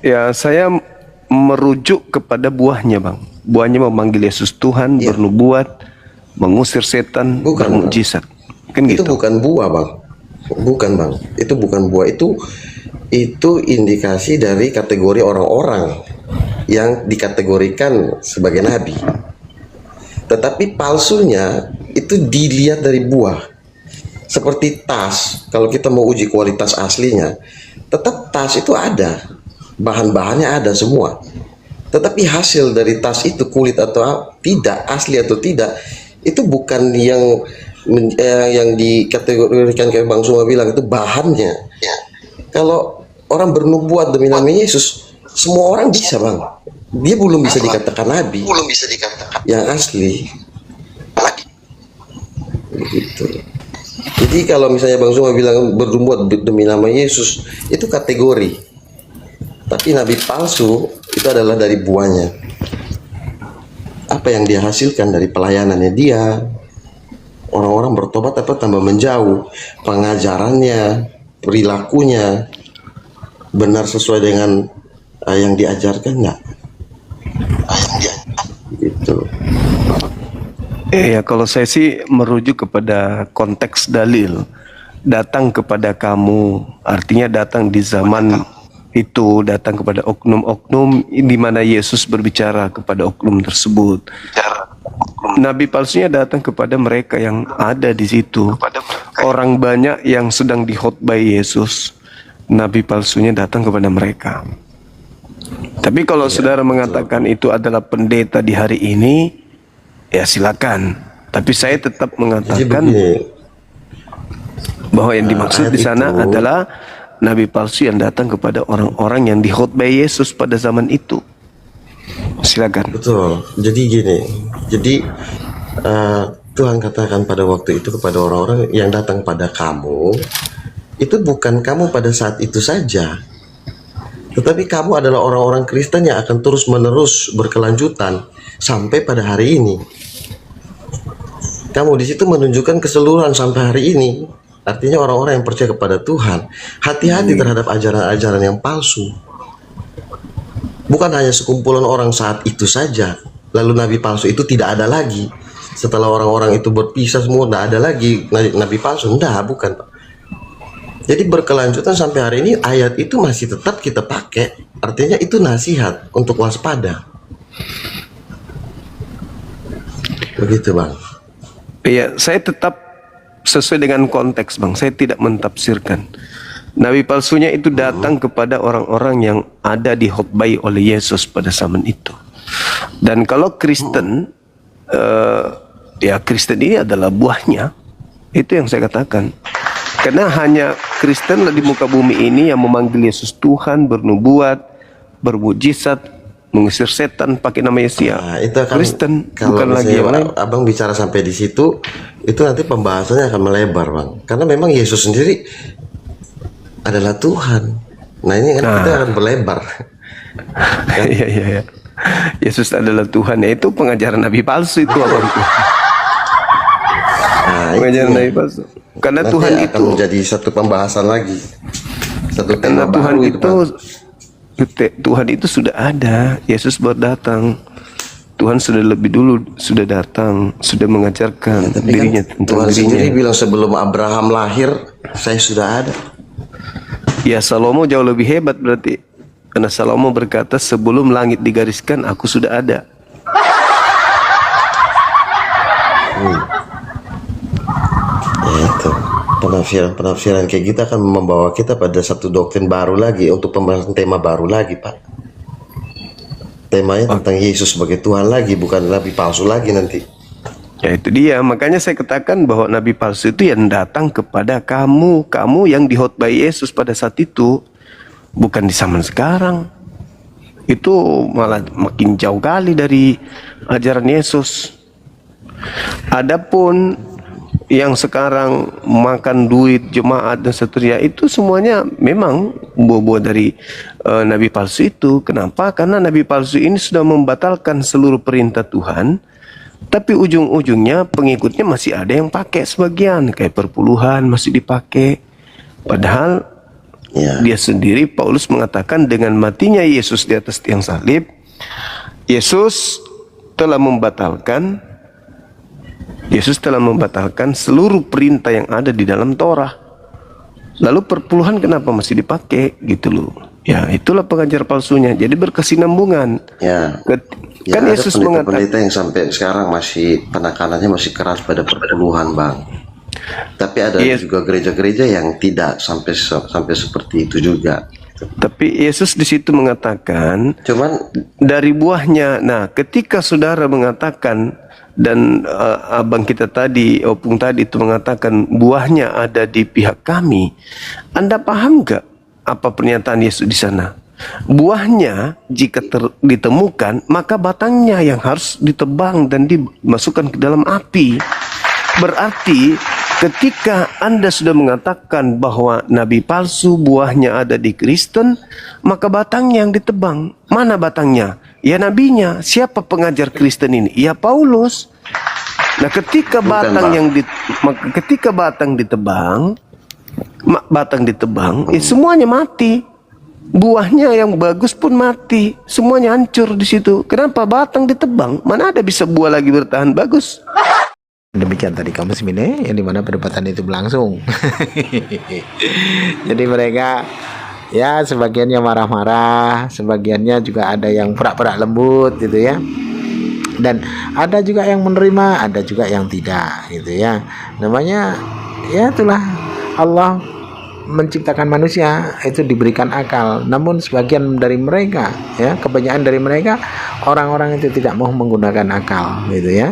ya saya merujuk kepada buahnya, Bang. Buahnya memanggil Yesus Tuhan, bernubuat, mengusir setan, bermukjizat. Kan Itu gitu. bukan buah, Bang. Bukan, Bang. Itu bukan buah. Itu indikasi dari kategori orang-orang yang dikategorikan sebagai nabi. Tetapi palsunya itu dilihat dari buah. Seperti tas, kalau kita mau uji kualitas aslinya, tetap tas itu ada, bahan-bahannya ada semua. Tetapi hasil dari tas itu, kulit atau tidak, asli atau tidak, itu bukan yang dikategorikan kayak Bang Suma bilang, itu bahannya. Kalau orang bernubuat demi nama Yesus, semua orang bisa, Bang. Dia belum bisa dikatakan nabi, belum bisa dikatakan yang asli. Begitu. Jadi kalau misalnya Bang Suma bilang bernubuat demi nama Yesus, itu kategori. Tapi nabi palsu itu adalah dari buahnya. Apa yang dia hasilkan dari pelayanannya dia. Orang-orang bertobat apa tambah menjauh. Pengajarannya, perilakunya benar sesuai dengan yang diajarkan enggak? Gitu. Ya, kalau saya sih merujuk kepada konteks dalil. Datang kepada kamu, artinya datang di zaman itu, datang kepada oknum-oknum di mana Yesus berbicara kepada oknum tersebut. Nabi palsunya datang kepada mereka yang ada di situ. Orang banyak yang sedang dikhotbai Yesus, nabi palsunya datang kepada mereka. Tapi kalau saudara mengatakan itu adalah pendeta di hari ini, ya silakan. Tapi saya tetap mengatakan bahwa yang dimaksud di sana adalah nabi palsu yang datang kepada orang-orang yang dikhotbai Yesus pada zaman itu. Silakan. Betul. Jadi gini. Jadi Tuhan katakan pada waktu itu kepada orang-orang yang datang pada kamu, itu bukan kamu pada saat itu saja, tetapi kamu adalah orang-orang Kristen yang akan terus-menerus berkelanjutan sampai pada hari ini. Kamu di situ menunjukkan keseluruhan sampai hari ini. Artinya orang-orang yang percaya kepada Tuhan, hati-hati terhadap ajaran-ajaran yang palsu. Bukan hanya sekumpulan orang saat itu saja, lalu nabi palsu itu tidak ada lagi. Setelah orang-orang itu berpisah semua, tidak ada lagi nabi palsu. Enggak, bukan, Pak. Jadi berkelanjutan sampai hari ini, ayat itu masih tetap kita pakai. Artinya itu nasihat untuk waspada. Begitu, Bang. Iya, saya tetap sesuai dengan konteks, Bang. Saya tidak mentafsirkan. Nabi palsunya itu datang kepada orang-orang yang ada dikhotbai oleh Yesus pada zaman itu. Dan kalau Kristen, ya Kristen ini adalah buahnya. Itu yang saya katakan. Karena hanya Kristen di muka bumi ini yang memanggil Yesus Tuhan, bernubuat, bermujizat, mengusir setan pakai nama Yesus. Nah, itu akan, Kristen, kalau bukan lagi yang lain. Abang bicara sampai di situ, itu nanti pembahasannya akan melebar, Bang. Karena memang Yesus sendiri adalah Tuhan. Nah, ini kan kita akan berlebar. Iya, iya, iya. Yesus adalah Tuhan. Ya, itu pengajaran nabi palsu itu, Abang. Pengajaran nabi palsu. Karena nanti Tuhan akan itu menjadi satu pembahasan lagi. Satu tema Tuhan baru itu, Tuhan itu sudah ada. Yesus baru datang. Tuhan sudah lebih dulu sudah datang, sudah mengajarkan dirinya kan tentang Tuhan dirinya. sendiri bilang sebelum Abraham lahir, saya sudah ada. Ya, Salomo jauh lebih hebat berarti. Karena Salomo berkata, sebelum langit digariskan, aku sudah ada. Ya, itu penafsiran kayak gitu akan membawa kita pada satu doktrin baru lagi untuk pembahasan tema baru lagi, Pak. Temanya tentang Yesus sebagai Tuhan lagi, bukan nabi palsu lagi nanti. Ya itu dia, makanya saya katakan bahwa nabi palsu itu yang datang kepada kamu yang dikhotbai Yesus pada saat itu, bukan di zaman sekarang. Itu malah makin jauh kali dari ajaran Yesus. Adapun yang sekarang makan duit jemaat dan seterusnya, itu semuanya memang buah-buah dari nabi palsu itu. Kenapa? Karena nabi palsu ini sudah membatalkan seluruh perintah Tuhan. Tapi ujung-ujungnya pengikutnya masih ada yang pakai sebagian, kayak perpuluhan masih dipakai. Padahal Ya. Dia sendiri, Paulus mengatakan dengan matinya Yesus di atas tiang salib, Yesus telah membatalkan seluruh perintah yang ada di dalam Torah. Lalu perpuluhan kenapa masih dipakai gitu loh? Ya, itulah pengajar palsunya. Jadi berkesinambungan. Ya. Ya, Kan ada Yesus pendeta-pendeta yang sampai sekarang masih penekanannya masih keras pada perpuluhan, Bang. Tapi ada juga gereja-gereja yang tidak sampai seperti itu juga. Tapi Yesus di situ mengatakan, cuman dari buahnya. Nah, ketika saudara mengatakan dan abang kita tadi, opung tadi itu mengatakan buahnya ada di pihak kami, Anda paham nggak apa pernyataan Yesus di sana? Buahnya jika ditemukan, maka batangnya yang harus ditebang dan dimasukkan ke dalam api. Berarti ketika Anda sudah mengatakan bahwa nabi palsu buahnya ada di Kristen, maka batangnya yang ditebang. Mana batangnya? Ya nabinya. Siapa pengajar Kristen ini? Ya Paulus. Nah, ketika batang ditebang, semuanya mati. Buahnya yang bagus pun mati. Semuanya hancur di situ. Kenapa batang ditebang? Mana ada bisa buah lagi bertahan bagus? Demikian tadi kamus ini yang dimana perdebatan itu berlangsung. Jadi mereka ya sebagiannya marah-marah, sebagiannya juga ada yang pura-pura lembut gitu ya. Dan ada juga yang menerima, ada juga yang tidak gitu ya. Namanya ya itulah Allah menciptakan manusia itu diberikan akal, namun sebagian dari mereka ya, kebanyakan dari mereka orang-orang itu tidak mau menggunakan akal gitu ya.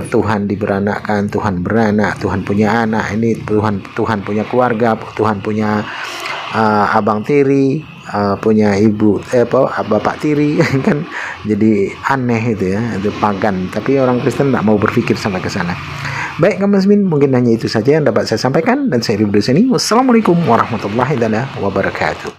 Tuhan diberanakkan, Tuhan beranak, Tuhan punya anak, ini Tuhan punya keluarga, Tuhan punya abang tiri, punya ibu bapak tiri kan, jadi aneh itu ya, itu pagan. Tapi orang Kristen tidak mau berpikir sampai ke sana. Baik kaum muslimin, mungkin hanya itu saja yang dapat saya sampaikan, dan saya Ridho Seni. Wassalamualaikum warahmatullahi wabarakatuh.